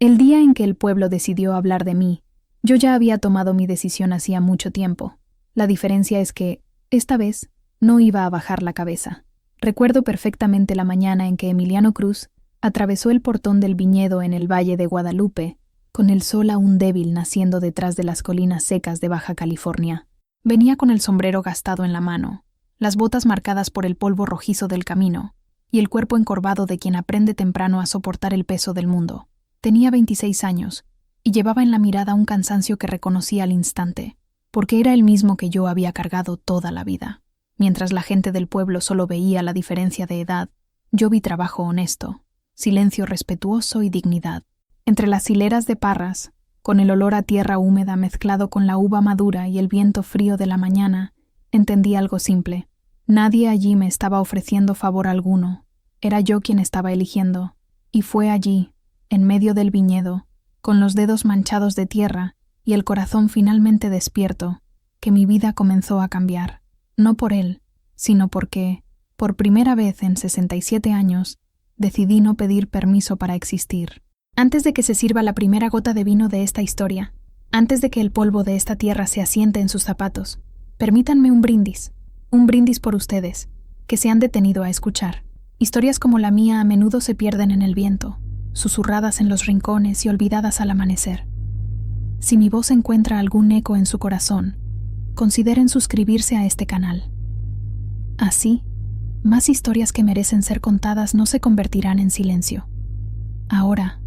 El día en que el pueblo decidió hablar de mí, yo ya había tomado mi decisión hacía mucho tiempo. La diferencia es que, esta vez, no iba a bajar la cabeza. Recuerdo perfectamente la mañana en que Emiliano Cruz atravesó el portón del viñedo en el Valle de Guadalupe, con el sol aún débil naciendo detrás de las colinas secas de Baja California. Venía con el sombrero gastado en la mano, las botas marcadas por el polvo rojizo del camino, y el cuerpo encorvado de quien aprende temprano a soportar el peso del mundo. Tenía 26 años, y llevaba en la mirada un cansancio que reconocí al instante, porque era el mismo que yo había cargado toda la vida. Mientras la gente del pueblo solo veía la diferencia de edad, yo vi trabajo honesto, silencio respetuoso y dignidad. Entre las hileras de parras, con el olor a tierra húmeda mezclado con la uva madura y el viento frío de la mañana, entendí algo simple. Nadie allí me estaba ofreciendo favor alguno. Era yo quien estaba eligiendo. Y fue allí, en medio del viñedo, con los dedos manchados de tierra y el corazón finalmente despierto, que mi vida comenzó a cambiar. No por él, sino porque, por primera vez en 67 años, decidí no pedir permiso para existir. Antes de que se sirva la primera gota de vino de esta historia, antes de que el polvo de esta tierra se asiente en sus zapatos, permítanme un brindis por ustedes, que se han detenido a escuchar. Historias como la mía a menudo se pierden en el viento, susurradas en los rincones y olvidadas al amanecer. Si mi voz encuentra algún eco en su corazón, consideren suscribirse a este canal. Así, más historias que merecen ser contadas no se convertirán en silencio. Ahora,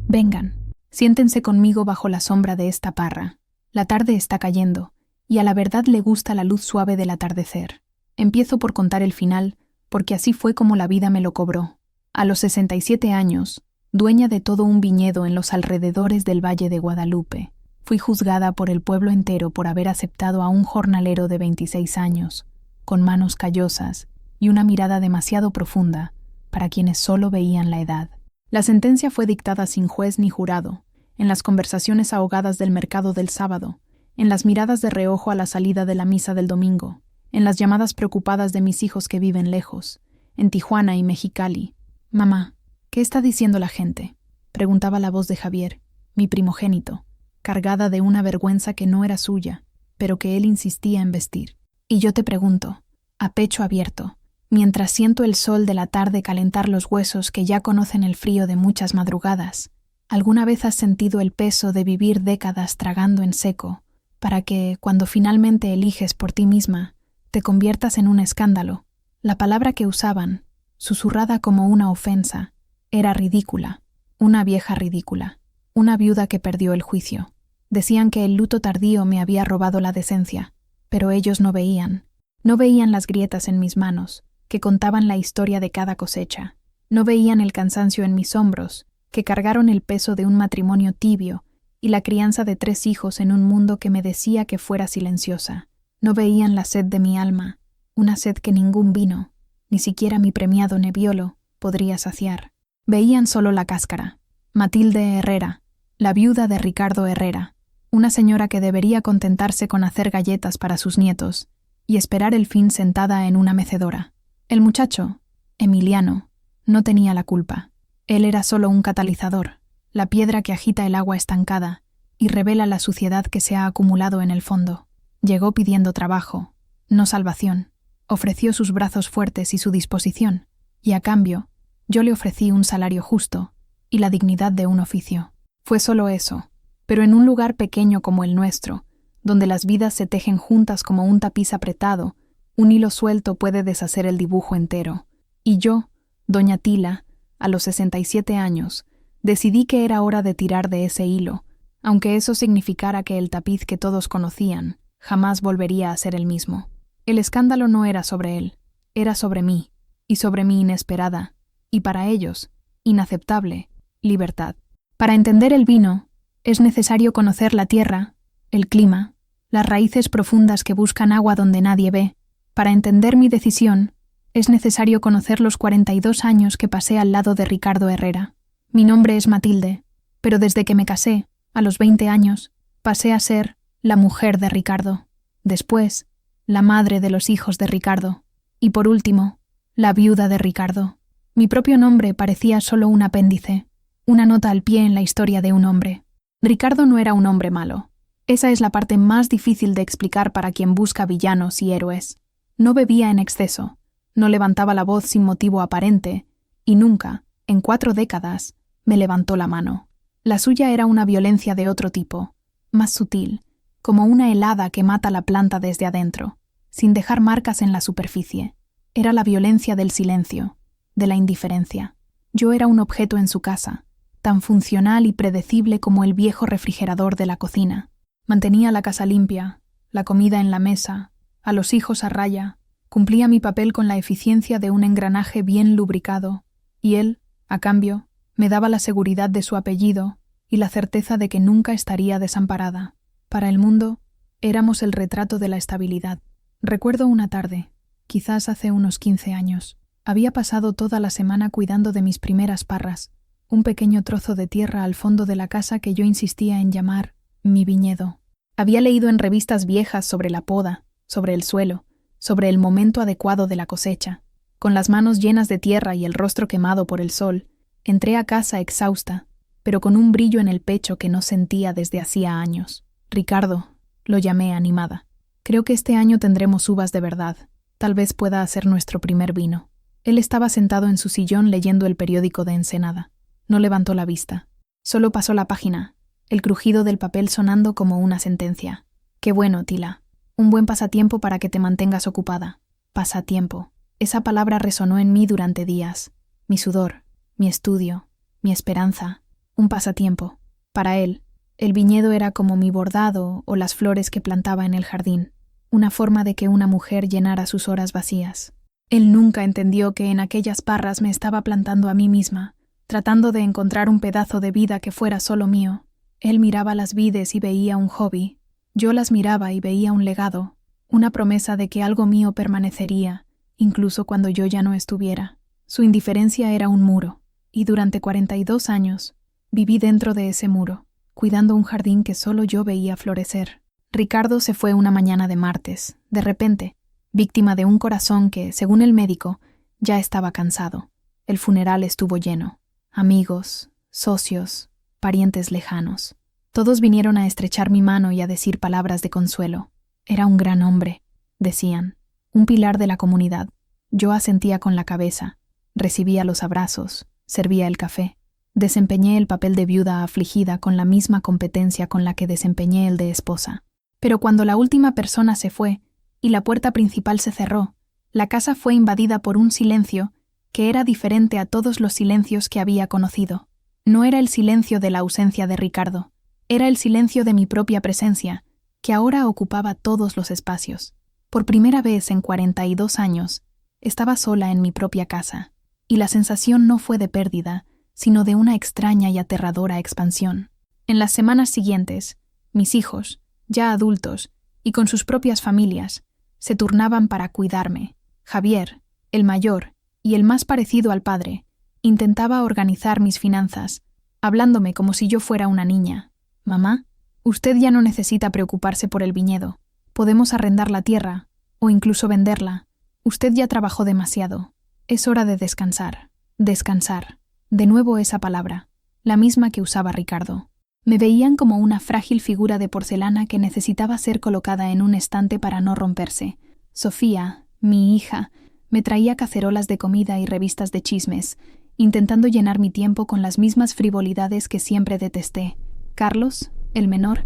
vengan, siéntense conmigo bajo la sombra de esta parra. La tarde está cayendo, y a la verdad le gusta la luz suave del atardecer. Empiezo por contar el final, porque así fue como la vida me lo cobró. A los 67 años, dueña de todo un viñedo en los alrededores del Valle de Guadalupe, fui juzgada por el pueblo entero por haber aceptado a un jornalero de 26 años, con manos callosas y una mirada demasiado profunda para quienes solo veían la edad. La sentencia fue dictada sin juez ni jurado, en las conversaciones ahogadas del mercado del sábado, en las miradas de reojo a la salida de la misa del domingo, en las llamadas preocupadas de mis hijos que viven lejos, en Tijuana y Mexicali. «Mamá, ¿qué está diciendo la gente?», preguntaba la voz de Javier, mi primogénito, cargada de una vergüenza que no era suya, pero que él insistía en vestir. Y yo te pregunto, a pecho abierto, mientras siento el sol de la tarde calentar los huesos que ya conocen el frío de muchas madrugadas, ¿alguna vez has sentido el peso de vivir décadas tragando en seco, para que, cuando finalmente eliges por ti misma, te conviertas en un escándalo? La palabra que usaban, susurrada como una ofensa, era ridícula, una vieja ridícula, una viuda que perdió el juicio. Decían que el luto tardío me había robado la decencia, pero ellos no veían las grietas en mis manos, que contaban la historia de cada cosecha, no veían el cansancio en mis hombros, que cargaron el peso de un matrimonio tibio y la crianza de 3 hijos en un mundo que me decía que fuera silenciosa. No veían la sed de mi alma, una sed que ningún vino, ni siquiera mi premiado Nebbiolo, podría saciar. Veían solo la cáscara. Matilde Herrera, la viuda de Ricardo Herrera, una señora que debería contentarse con hacer galletas para sus nietos y esperar el fin sentada en una mecedora. El muchacho, Emiliano, no tenía la culpa. Él era solo un catalizador, la piedra que agita el agua estancada y revela la suciedad que se ha acumulado en el fondo. Llegó pidiendo trabajo, no salvación. Ofreció sus brazos fuertes y su disposición, y a cambio, yo le ofrecí un salario justo y la dignidad de un oficio. Fue solo eso, pero en un lugar pequeño como el nuestro, donde las vidas se tejen juntas como un tapiz apretado, un hilo suelto puede deshacer el dibujo entero. Y yo, doña Tila, a los 67 años, decidí que era hora de tirar de ese hilo, aunque eso significara que el tapiz que todos conocían jamás volvería a ser el mismo. El escándalo no era sobre él, era sobre mí, y sobre mi inesperada, y para ellos, inaceptable, libertad. Para entender el vino, es necesario conocer la tierra, el clima, las raíces profundas que buscan agua donde nadie ve. Para entender mi decisión, es necesario conocer los 42 años que pasé al lado de Ricardo Herrera. Mi nombre es Matilde, pero desde que me casé, a los 20 años, pasé a ser la mujer de Ricardo. Después, la madre de los hijos de Ricardo. Y por último, la viuda de Ricardo. Mi propio nombre parecía solo un apéndice, Una nota al pie en la historia de un hombre. Ricardo no era un hombre malo. Esa es la parte más difícil de explicar para quien busca villanos y héroes. No bebía en exceso, no levantaba la voz sin motivo aparente, y nunca, en 4 décadas, me levantó la mano. La suya era una violencia de otro tipo, más sutil, como una helada que mata la planta desde adentro, sin dejar marcas en la superficie. Era la violencia del silencio, de la indiferencia. Yo era un objeto en su casa, tan funcional y predecible como el viejo refrigerador de la cocina. Mantenía la casa limpia, la comida en la mesa, a los hijos a raya, cumplía mi papel con la eficiencia de un engranaje bien lubricado, y él, a cambio, me daba la seguridad de su apellido y la certeza de que nunca estaría desamparada. Para el mundo, éramos el retrato de la estabilidad. Recuerdo una tarde, quizás hace unos 15 años. Había pasado toda la semana cuidando de mis primeras parras, un pequeño trozo de tierra al fondo de la casa que yo insistía en llamar mi viñedo. Había leído en revistas viejas sobre la poda, sobre el suelo, sobre el momento adecuado de la cosecha. Con las manos llenas de tierra y el rostro quemado por el sol, entré a casa exhausta, pero con un brillo en el pecho que no sentía desde hacía años. Ricardo, lo llamé animada. Creo que este año tendremos uvas de verdad. Tal vez pueda hacer nuestro primer vino. Él estaba sentado en su sillón leyendo el periódico de Ensenada. No levantó la vista. Solo pasó la página, el crujido del papel sonando como una sentencia. Qué bueno, Tila. Un buen pasatiempo para que te mantengas ocupada. Pasatiempo. Esa palabra resonó en mí durante días. Mi sudor, mi estudio, mi esperanza. Un pasatiempo. Para él, el viñedo era como mi bordado o las flores que plantaba en el jardín. Una forma de que una mujer llenara sus horas vacías. Él nunca entendió que en aquellas parras me estaba plantando a mí misma, tratando de encontrar un pedazo de vida que fuera solo mío. Él miraba las vides y veía un hobby. Yo las miraba y veía un legado, una promesa de que algo mío permanecería, incluso cuando yo ya no estuviera. Su indiferencia era un muro, y durante 42 años viví dentro de ese muro, cuidando un jardín que solo yo veía florecer. Ricardo se fue una mañana de martes, de repente, víctima de un corazón que, según el médico, ya estaba cansado. El funeral estuvo lleno. Amigos, socios, parientes lejanos. Todos vinieron a estrechar mi mano y a decir palabras de consuelo. Era un gran hombre, decían, un pilar de la comunidad. Yo asentía con la cabeza, recibía los abrazos, servía el café. Desempeñé el papel de viuda afligida con la misma competencia con la que desempeñé el de esposa. Pero cuando la última persona se fue y la puerta principal se cerró, la casa fue invadida por un silencio que era diferente a todos los silencios que había conocido. No era el silencio de la ausencia de Ricardo, era el silencio de mi propia presencia, que ahora ocupaba todos los espacios. Por primera vez en 42 años, estaba sola en mi propia casa, y la sensación no fue de pérdida, sino de una extraña y aterradora expansión. En las semanas siguientes, mis hijos, ya adultos, y con sus propias familias, se turnaban para cuidarme. Javier, el mayor, y el más parecido al padre, intentaba organizar mis finanzas, hablándome como si yo fuera una niña. «Mamá, usted ya no necesita preocuparse por el viñedo. Podemos arrendar la tierra, o incluso venderla. Usted ya trabajó demasiado. Es hora de descansar. Descansar». De nuevo esa palabra, la misma que usaba Ricardo. Me veían como una frágil figura de porcelana que necesitaba ser colocada en un estante para no romperse. Sofía, mi hija, me traía cacerolas de comida y revistas de chismes, intentando llenar mi tiempo con las mismas frivolidades que siempre detesté. Carlos, el menor,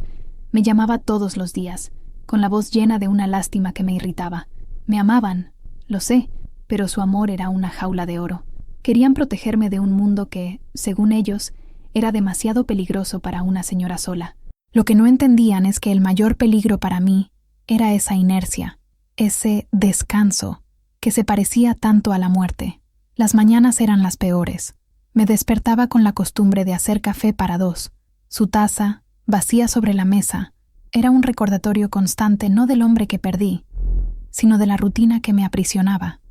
me llamaba todos los días, con la voz llena de una lástima que me irritaba. Me amaban, lo sé, pero su amor era una jaula de oro. Querían protegerme de un mundo que, según ellos, era demasiado peligroso para una señora sola. Lo que no entendían es que el mayor peligro para mí era esa inercia, ese descanso, que se parecía tanto a la muerte. Las mañanas eran las peores. Me despertaba con la costumbre de hacer café para dos. Su taza, vacía sobre la mesa, era un recordatorio constante no del hombre que perdí, sino de la rutina que me aprisionaba.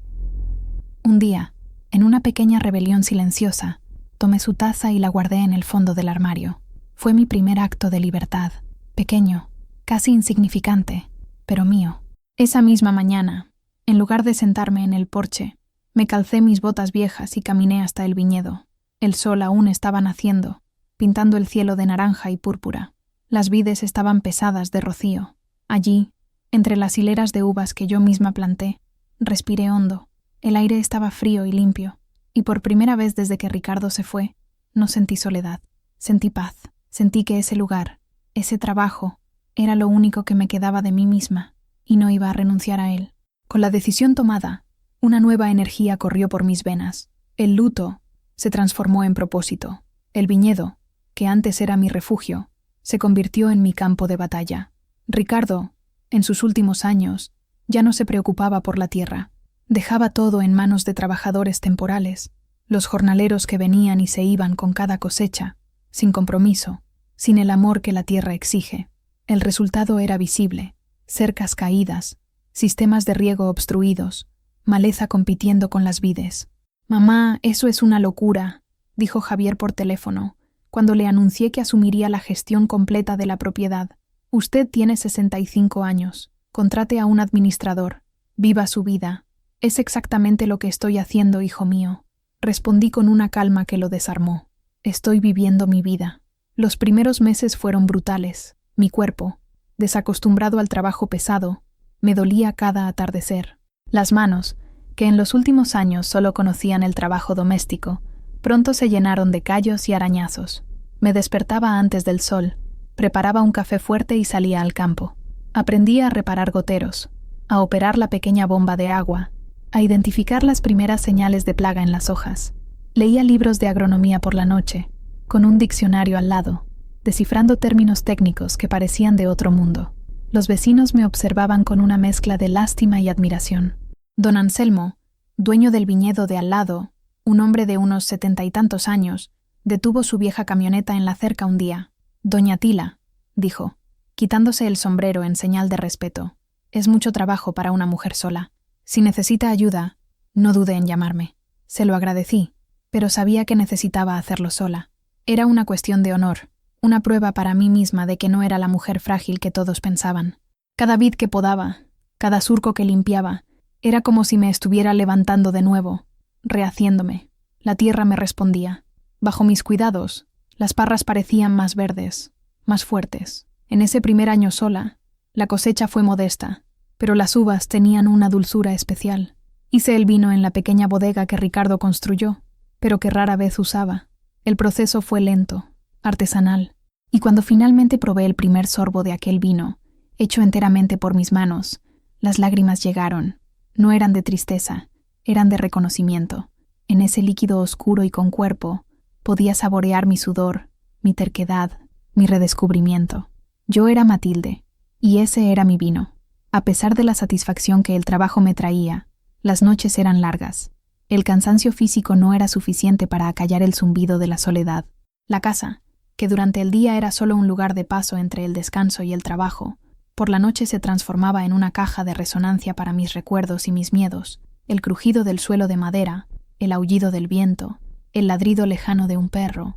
Un día, en una pequeña rebelión silenciosa, tomé su taza y la guardé en el fondo del armario. Fue mi primer acto de libertad, pequeño, casi insignificante, pero mío. Esa misma mañana, en lugar de sentarme en el porche, me calcé mis botas viejas y caminé hasta el viñedo. El sol aún estaba naciendo, pintando el cielo de naranja y púrpura. Las vides estaban pesadas de rocío. Allí, entre las hileras de uvas que yo misma planté, respiré hondo. El aire estaba frío y limpio, y por primera vez desde que Ricardo se fue, no sentí soledad. Sentí paz. Sentí que ese lugar, ese trabajo, era lo único que me quedaba de mí misma, y no iba a renunciar a él. Con la decisión tomada, una nueva energía corrió por mis venas. El luto se transformó en propósito. El viñedo, que antes era mi refugio, se convirtió en mi campo de batalla. Ricardo, en sus últimos años, ya no se preocupaba por la tierra. Dejaba todo en manos de trabajadores temporales, los jornaleros que venían y se iban con cada cosecha, sin compromiso, sin el amor que la tierra exige. El resultado era visible: cercas caídas, sistemas de riego obstruidos, maleza compitiendo con las vides. «Mamá, eso es una locura», dijo Javier por teléfono, cuando le anuncié que asumiría la gestión completa de la propiedad. «Usted tiene 65 años. Contrate a un administrador. Viva su vida. Es exactamente lo que estoy haciendo, hijo mío», respondí con una calma que lo desarmó. «Estoy viviendo mi vida». Los primeros meses fueron brutales. Mi cuerpo, desacostumbrado al trabajo pesado, me dolía cada atardecer. Las manos, que en los últimos años solo conocían el trabajo doméstico, pronto se llenaron de callos y arañazos. Me despertaba antes del sol, preparaba un café fuerte y salía al campo. Aprendí a reparar goteros, a operar la pequeña bomba de agua, a identificar las primeras señales de plaga en las hojas. Leía libros de agronomía por la noche, con un diccionario al lado, descifrando términos técnicos que parecían de otro mundo. Los vecinos me observaban con una mezcla de lástima y admiración. Don Anselmo, dueño del viñedo de al lado, un hombre de unos 70 y tantos años, detuvo su vieja camioneta en la cerca un día. «Doña Tila», dijo, quitándose el sombrero en señal de respeto, «es mucho trabajo para una mujer sola. Si necesita ayuda, no dude en llamarme». Se lo agradecí, pero sabía que necesitaba hacerlo sola. Era una cuestión de honor, una prueba para mí misma de que no era la mujer frágil que todos pensaban. Cada vid que podaba, cada surco que limpiaba, era como si me estuviera levantando de nuevo, rehaciéndome. La tierra me respondía. Bajo mis cuidados, las parras parecían más verdes, más fuertes. En ese primer año sola, la cosecha fue modesta, pero las uvas tenían una dulzura especial. Hice el vino en la pequeña bodega que Ricardo construyó, pero que rara vez usaba. El proceso fue lento, artesanal, y cuando finalmente probé el primer sorbo de aquel vino, hecho enteramente por mis manos, las lágrimas llegaron. No eran de tristeza, eran de reconocimiento. En ese líquido oscuro y con cuerpo, podía saborear mi sudor, mi terquedad, mi redescubrimiento. Yo era Matilde, y ese era mi vino. A pesar de la satisfacción que el trabajo me traía, las noches eran largas. El cansancio físico no era suficiente para acallar el zumbido de la soledad. La casa, que durante el día era solo un lugar de paso entre el descanso y el trabajo, por la noche se transformaba en una caja de resonancia para mis recuerdos y mis miedos. El crujido del suelo de madera, el aullido del viento, el ladrido lejano de un perro.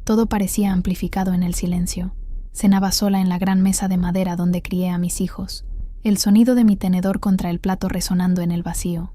Todo parecía amplificado en el silencio. Cenaba sola en la gran mesa de madera donde crié a mis hijos, el sonido de mi tenedor contra el plato resonando en el vacío.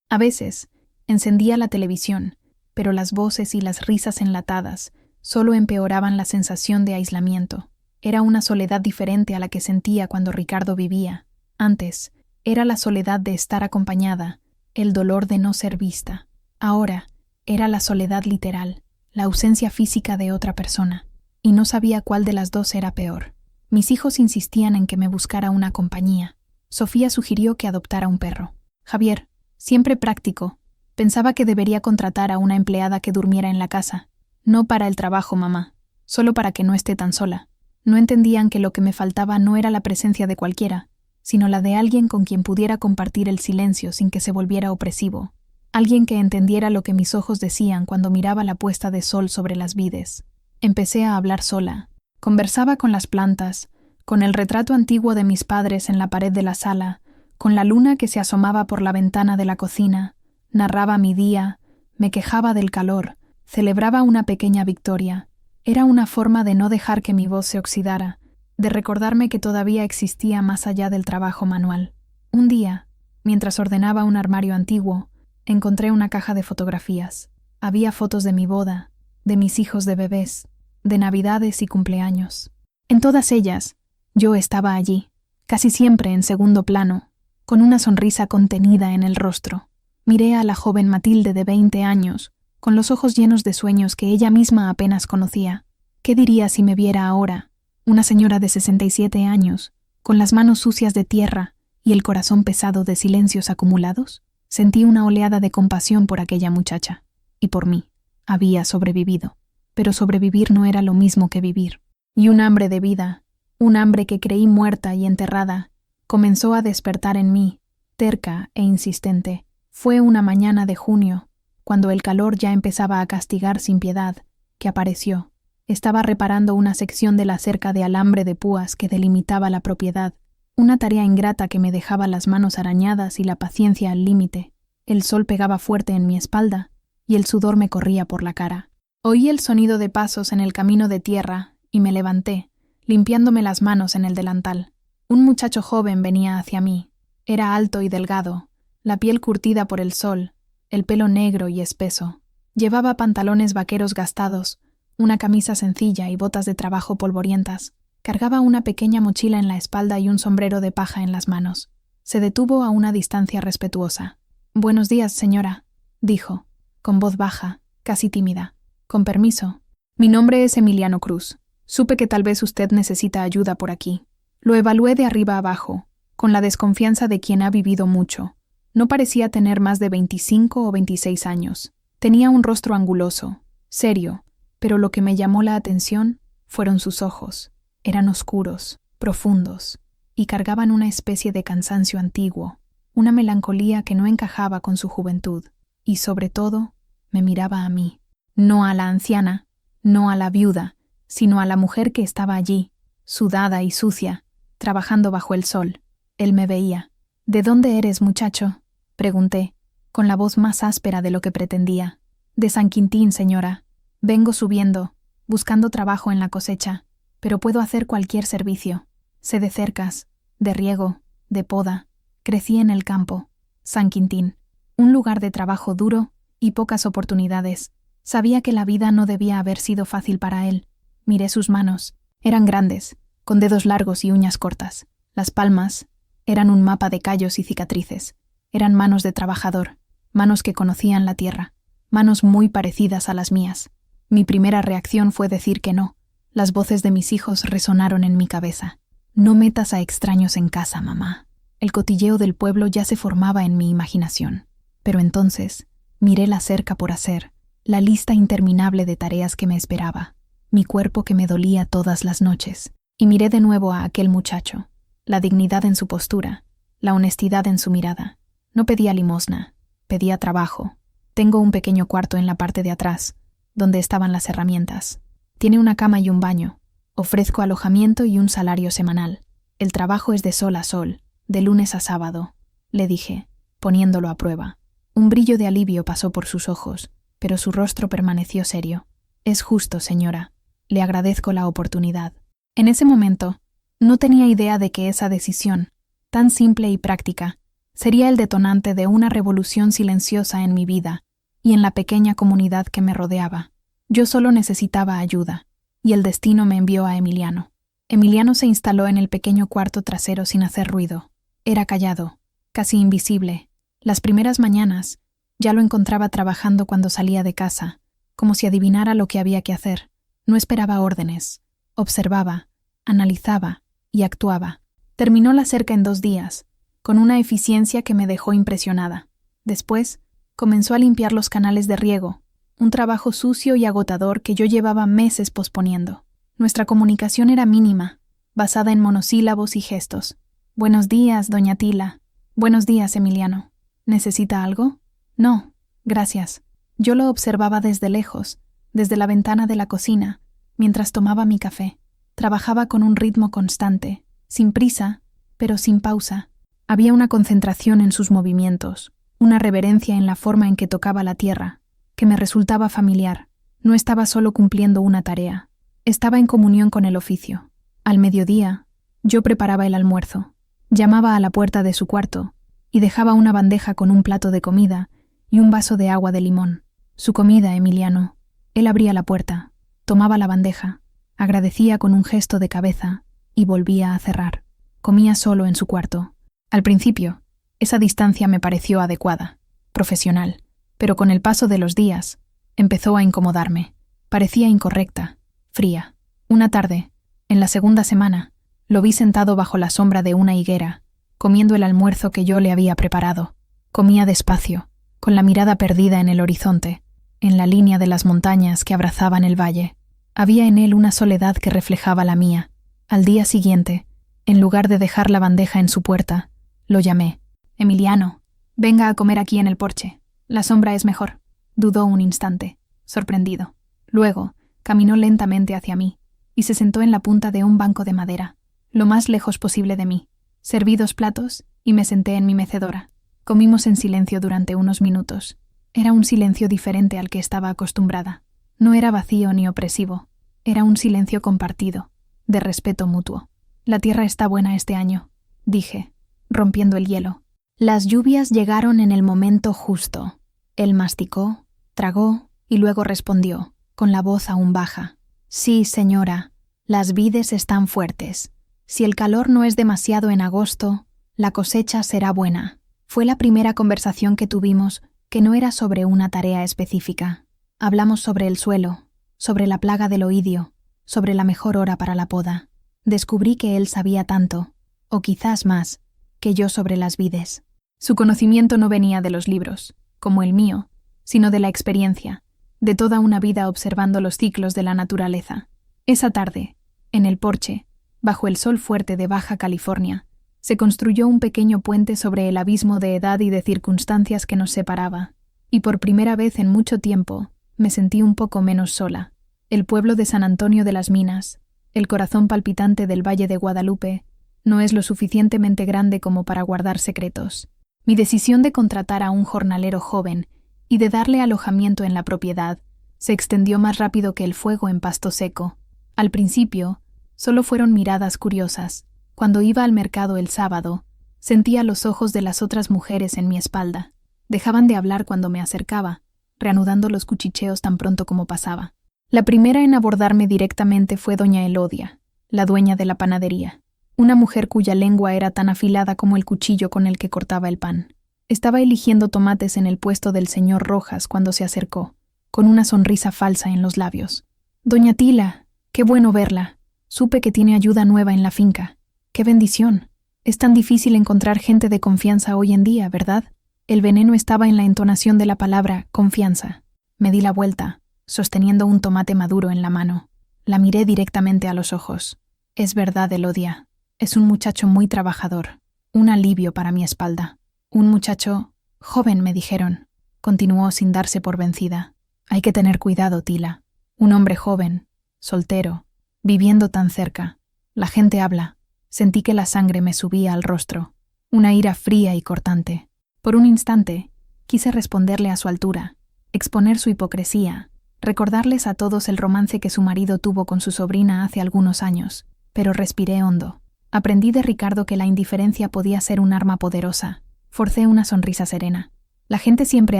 A veces, encendía la televisión, pero las voces y las risas enlatadas solo empeoraban la sensación de aislamiento. Era una soledad diferente a la que sentía cuando Ricardo vivía. Antes, era la soledad de estar acompañada, el dolor de no ser vista. Ahora, era la soledad literal, la ausencia física de otra persona, y no sabía cuál de las dos era peor. Mis hijos insistían en que me buscara una compañía. Sofía sugirió que adoptara un perro. Javier, siempre práctico, pensaba que debería contratar a una empleada que durmiera en la casa. No para el trabajo, mamá, solo para que no esté tan sola. No entendían que lo que me faltaba no era la presencia de cualquiera, sino la de alguien con quien pudiera compartir el silencio sin que se volviera opresivo. Alguien que entendiera lo que mis ojos decían cuando miraba la puesta de sol sobre las vides. Empecé a hablar sola. Conversaba con las plantas, con el retrato antiguo de mis padres en la pared de la sala, con la luna que se asomaba por la ventana de la cocina. Narraba mi día, me quejaba del calor, celebraba una pequeña victoria. Era una forma de no dejar que mi voz se oxidara, de recordarme que todavía existía más allá del trabajo manual. Un día, mientras ordenaba un armario antiguo, encontré una caja de fotografías. Había fotos de mi boda, de mis hijos de bebés, de navidades y cumpleaños. En todas ellas, yo estaba allí, casi siempre en segundo plano, con una sonrisa contenida en el rostro. Miré a la joven Matilde de 20 años, con los ojos llenos de sueños que ella misma apenas conocía. ¿Qué diría si me viera ahora, una señora de 67 años, con las manos sucias de tierra y el corazón pesado de silencios acumulados? Sentí una oleada de compasión por aquella muchacha, y por mí. Había sobrevivido, pero sobrevivir no era lo mismo que vivir. Y un hambre de vida, un hambre que creí muerta y enterrada, comenzó a despertar en mí, terca e insistente. Fue una mañana de junio, cuando el calor ya empezaba a castigar sin piedad, que apareció. Estaba reparando una sección de la cerca de alambre de púas que delimitaba la propiedad, una tarea ingrata que me dejaba las manos arañadas y la paciencia al límite. El sol pegaba fuerte en mi espalda y el sudor me corría por la cara. Oí el sonido de pasos en el camino de tierra y me levanté, limpiándome las manos en el delantal. Un muchacho joven venía hacia mí. Era alto y delgado, la piel curtida por el sol, el pelo negro y espeso. Llevaba pantalones vaqueros gastados, una camisa sencilla y botas de trabajo polvorientas. Cargaba una pequeña mochila en la espalda y un sombrero de paja en las manos. Se detuvo a una distancia respetuosa. «Buenos días, señora», dijo, con voz baja, casi tímida. «Con permiso. Mi nombre es Emiliano Cruz. Supe que tal vez usted necesita ayuda por aquí». Lo evalué de arriba abajo, con la desconfianza de quien ha vivido mucho. No parecía tener más de 25 o 26 años. Tenía un rostro anguloso, serio, pero lo que me llamó la atención fueron sus ojos. Eran oscuros, profundos, y cargaban una especie de cansancio antiguo, una melancolía que no encajaba con su juventud, y sobre todo, me miraba a mí. No a la anciana, no a la viuda, sino a la mujer que estaba allí, sudada y sucia, trabajando bajo el sol. Él me veía. «¿De dónde eres, muchacho?», pregunté, con la voz más áspera de lo que pretendía. «De San Quintín, señora. Vengo subiendo, buscando trabajo en la cosecha, pero puedo hacer cualquier servicio. Sé de cercas, de riego, de poda. Crecí en el campo. San Quintín. Un lugar de trabajo duro y pocas oportunidades. Sabía que la vida no debía haber sido fácil para él. Miré sus manos. Eran grandes, con dedos largos y uñas cortas. Las palmas eran un mapa de callos y cicatrices. Eran manos de trabajador, manos que conocían la tierra, manos muy parecidas a las mías. Mi primera reacción fue decir que no. Las voces de mis hijos resonaron en mi cabeza. «No metas a extraños en casa, mamá». El cotilleo del pueblo ya se formaba en mi imaginación. Pero entonces miré la cerca por hacer, la lista interminable de tareas que me esperaba, mi cuerpo que me dolía todas las noches, y miré de nuevo a aquel muchacho, la dignidad en su postura, la honestidad en su mirada. No pedía limosna, pedía trabajo. Tengo un pequeño cuarto en la parte de atrás, donde estaban las herramientas. Tiene una cama y un baño. Ofrezco alojamiento y un salario semanal. El trabajo es de sol a sol, de lunes a sábado, le dije, poniéndolo a prueba. Un brillo de alivio pasó por sus ojos, pero su rostro permaneció serio. «Es justo, señora. Le agradezco la oportunidad». En ese momento, no tenía idea de que esa decisión, tan simple y práctica, sería el detonante de una revolución silenciosa en mi vida y en la pequeña comunidad que me rodeaba. Yo solo necesitaba ayuda, y el destino me envió a Emiliano. Emiliano se instaló en el pequeño cuarto trasero sin hacer ruido. Era callado, casi invisible. Las primeras mañanas ya lo encontraba trabajando cuando salía de casa, como si adivinara lo que había que hacer. No esperaba órdenes. Observaba, analizaba y actuaba. Terminó la cerca en 2 días, con una eficiencia que me dejó impresionada. Después, comenzó a limpiar los canales de riego, un trabajo sucio y agotador que yo llevaba meses posponiendo. Nuestra comunicación era mínima, basada en monosílabos y gestos. «Buenos días, doña Tila». «Buenos días, Emiliano». «¿Necesita algo?» «No, gracias». Yo lo observaba desde lejos, desde la ventana de la cocina, mientras tomaba mi café. Trabajaba con un ritmo constante, sin prisa, pero sin pausa. Había una concentración en sus movimientos, una reverencia en la forma en que tocaba la tierra, que me resultaba familiar. No estaba solo cumpliendo una tarea, estaba en comunión con el oficio. Al mediodía, yo preparaba el almuerzo, llamaba a la puerta de su cuarto y dejaba una bandeja con un plato de comida y un vaso de agua de limón. Su comida, Emiliano. Él abría la puerta, tomaba la bandeja, agradecía con un gesto de cabeza y volvía a cerrar. Comía solo en su cuarto. Al principio, esa distancia me pareció adecuada, profesional, pero con el paso de los días, empezó a incomodarme. Parecía incorrecta, fría. Una tarde, en la segunda semana, lo vi sentado bajo la sombra de una higuera, comiendo el almuerzo que yo le había preparado. Comía despacio, con la mirada perdida en el horizonte, en la línea de las montañas que abrazaban el valle. Había en él una soledad que reflejaba la mía. Al día siguiente, en lugar de dejar la bandeja en su puerta, lo llamé. «Emiliano, venga a comer aquí en el porche. La sombra es mejor». Dudó un instante, sorprendido. Luego, caminó lentamente hacia mí y se sentó en la punta de un banco de madera, lo más lejos posible de mí. Serví 2 platos y me senté en mi mecedora. Comimos en silencio durante unos minutos. Era un silencio diferente al que estaba acostumbrada. No era vacío ni opresivo. Era un silencio compartido, de respeto mutuo. «La tierra está buena este año», dije, rompiendo el hielo. Las lluvias llegaron en el momento justo. Él masticó, tragó y luego respondió, con la voz aún baja. «Sí, señora, las vides están fuertes. Si el calor no es demasiado en agosto, la cosecha será buena». Fue la primera conversación que tuvimos que no era sobre una tarea específica. Hablamos sobre el suelo, sobre la plaga del oidio, sobre la mejor hora para la poda. Descubrí que él sabía tanto, o quizás más, que yo sobre las vides. Su conocimiento no venía de los libros, como el mío, sino de la experiencia, de toda una vida observando los ciclos de la naturaleza. Esa tarde, en el porche, bajo el sol fuerte de Baja California, se construyó un pequeño puente sobre el abismo de edad y de circunstancias que nos separaba, y por primera vez en mucho tiempo me sentí un poco menos sola. El pueblo de San Antonio de las Minas, el corazón palpitante del Valle de Guadalupe, no es lo suficientemente grande como para guardar secretos. Mi decisión de contratar a un jornalero joven y de darle alojamiento en la propiedad se extendió más rápido que el fuego en pasto seco. Al principio, solo fueron miradas curiosas. Cuando iba al mercado el sábado, sentía los ojos de las otras mujeres en mi espalda. Dejaban de hablar cuando me acercaba, reanudando los cuchicheos tan pronto como pasaba. La primera en abordarme directamente fue doña Elodia, la dueña de la panadería, una mujer cuya lengua era tan afilada como el cuchillo con el que cortaba el pan. Estaba eligiendo tomates en el puesto del señor Rojas cuando se acercó, con una sonrisa falsa en los labios. «Doña Tila, qué bueno verla. Supe que tiene ayuda nueva en la finca. ¡Qué bendición! Es tan difícil encontrar gente de confianza hoy en día, ¿verdad?» El veneno estaba en la entonación de la palabra confianza. Me di la vuelta, sosteniendo un tomate maduro en la mano. La miré directamente a los ojos. «Es verdad, Elodia. Es un muchacho muy trabajador. Un alivio para mi espalda. Un muchacho joven», me dijeron. Continuó sin darse por vencida. «Hay que tener cuidado, Tila. Un hombre joven, soltero, viviendo tan cerca. La gente habla». Sentí que la sangre me subía al rostro, una ira fría y cortante. Por un instante, quise responderle a su altura, exponer su hipocresía, recordarles a todos el romance que su marido tuvo con su sobrina hace algunos años, pero respiré hondo. Aprendí de Ricardo que la indiferencia podía ser un arma poderosa. Forcé una sonrisa serena. La gente siempre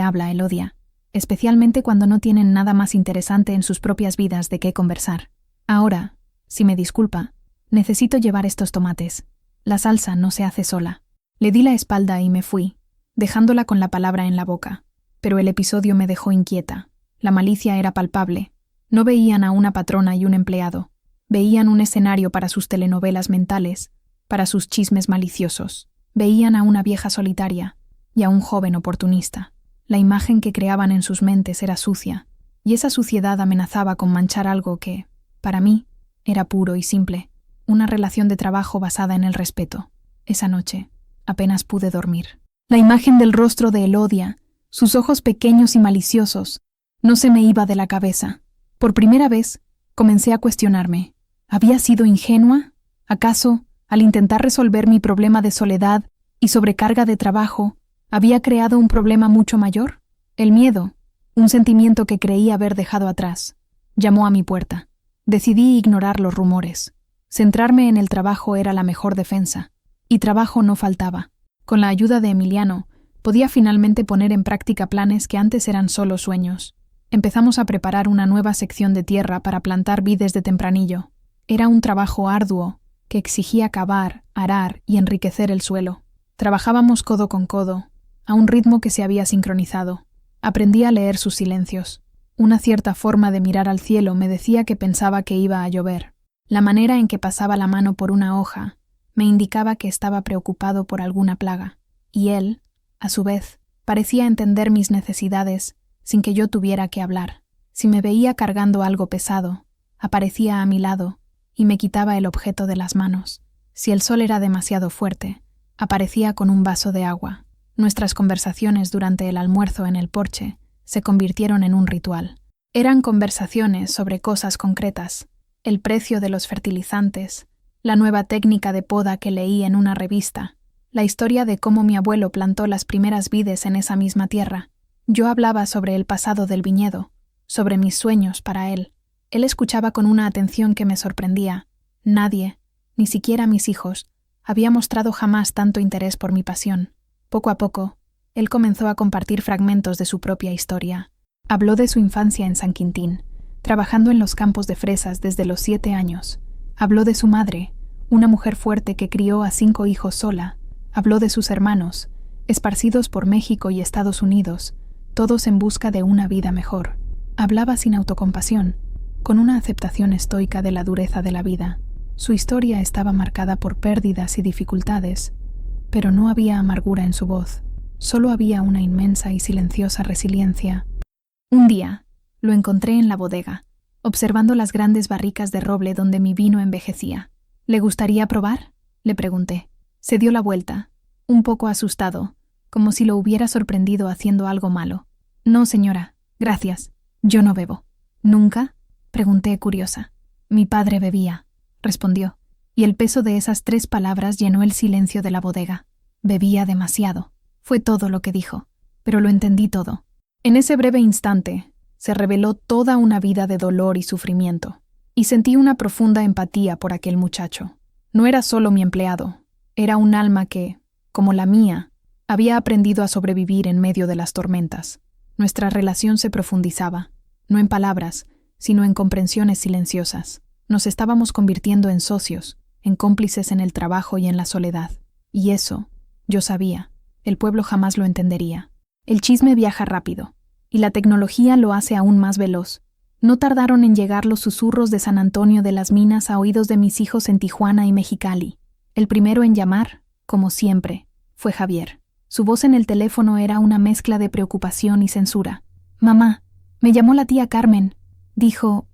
habla, Elodia, especialmente cuando no tienen nada más interesante en sus propias vidas de qué conversar. Ahora, si me disculpa, necesito llevar estos tomates. La salsa no se hace sola. Le di la espalda y me fui, dejándola con la palabra en la boca. Pero el episodio me dejó inquieta. La malicia era palpable. No veían a una patrona y un empleado. Veían un escenario para sus telenovelas mentales, para sus chismes maliciosos. Veían a una vieja solitaria y a un joven oportunista. La imagen que creaban en sus mentes era sucia, y esa suciedad amenazaba con manchar algo que, para mí, era puro y simple. Una relación de trabajo basada en el respeto. Esa noche, apenas pude dormir. La imagen del rostro de Elodia, sus ojos pequeños y maliciosos, no se me iba de la cabeza. Por primera vez, comencé a cuestionarme. ¿Había sido ingenua? ¿Acaso, al intentar resolver mi problema de soledad y sobrecarga de trabajo, había creado un problema mucho mayor? El miedo, un sentimiento que creí haber dejado atrás, llamó a mi puerta. Decidí ignorar los rumores. Centrarme en el trabajo era la mejor defensa, y trabajo no faltaba. Con la ayuda de Emiliano, podía finalmente poner en práctica planes que antes eran solo sueños. Empezamos a preparar una nueva sección de tierra para plantar vides de tempranillo. Era un trabajo arduo que exigía cavar, arar y enriquecer el suelo. Trabajábamos codo con codo, a un ritmo que se había sincronizado. Aprendí a leer sus silencios. Una cierta forma de mirar al cielo me decía que pensaba que iba a llover. La manera en que pasaba la mano por una hoja me indicaba que estaba preocupado por alguna plaga. Y él, a su vez, parecía entender mis necesidades sin que yo tuviera que hablar. Si me veía cargando algo pesado, aparecía a mi lado y me quitaba el objeto de las manos. Si el sol era demasiado fuerte, aparecía con un vaso de agua. Nuestras conversaciones durante el almuerzo en el porche se convirtieron en un ritual. Eran conversaciones sobre cosas concretas, el precio de los fertilizantes, la nueva técnica de poda que leí en una revista, la historia de cómo mi abuelo plantó las primeras vides en esa misma tierra. Yo hablaba sobre el pasado del viñedo, sobre mis sueños para él. Él escuchaba con una atención que me sorprendía. Nadie, ni siquiera mis hijos, había mostrado jamás tanto interés por mi pasión. Poco a poco, él comenzó a compartir fragmentos de su propia historia. Habló de su infancia en San Quintín, trabajando en los campos de fresas desde los 7 años. Habló de su madre, una mujer fuerte que crió a 5 hijos sola. Habló de sus hermanos, esparcidos por México y Estados Unidos, todos en busca de una vida mejor. Hablaba sin autocompasión, con una aceptación estoica de la dureza de la vida. Su historia estaba marcada por pérdidas y dificultades, pero no había amargura en su voz, solo había una inmensa y silenciosa resiliencia. Un día, lo encontré en la bodega, observando las grandes barricas de roble donde mi vino envejecía. ¿Le gustaría probar?, le pregunté. Se dio la vuelta, un poco asustado, como si lo hubiera sorprendido haciendo algo malo. No, señora, gracias. Yo no bebo. ¿Nunca?, pregunté curiosa. Mi padre bebía, respondió, y el peso de esas 3 palabras llenó el silencio de la bodega. Bebía demasiado. Fue todo lo que dijo, pero lo entendí todo. En ese breve instante, se reveló toda una vida de dolor y sufrimiento, y sentí una profunda empatía por aquel muchacho. No era solo mi empleado, era un alma que, como la mía, había aprendido a sobrevivir en medio de las tormentas. Nuestra relación se profundizaba, no en palabras, sino en comprensiones silenciosas. Nos estábamos convirtiendo en socios, en cómplices en el trabajo y en la soledad. Y eso, yo sabía, el pueblo jamás lo entendería. El chisme viaja rápido, y la tecnología lo hace aún más veloz. No tardaron en llegar los susurros de San Antonio de las Minas a oídos de mis hijos en Tijuana y Mexicali. El primero en llamar, como siempre, fue Javier. Su voz en el teléfono era una mezcla de preocupación y censura. «Mamá, me llamó la tía Carmen. Dijo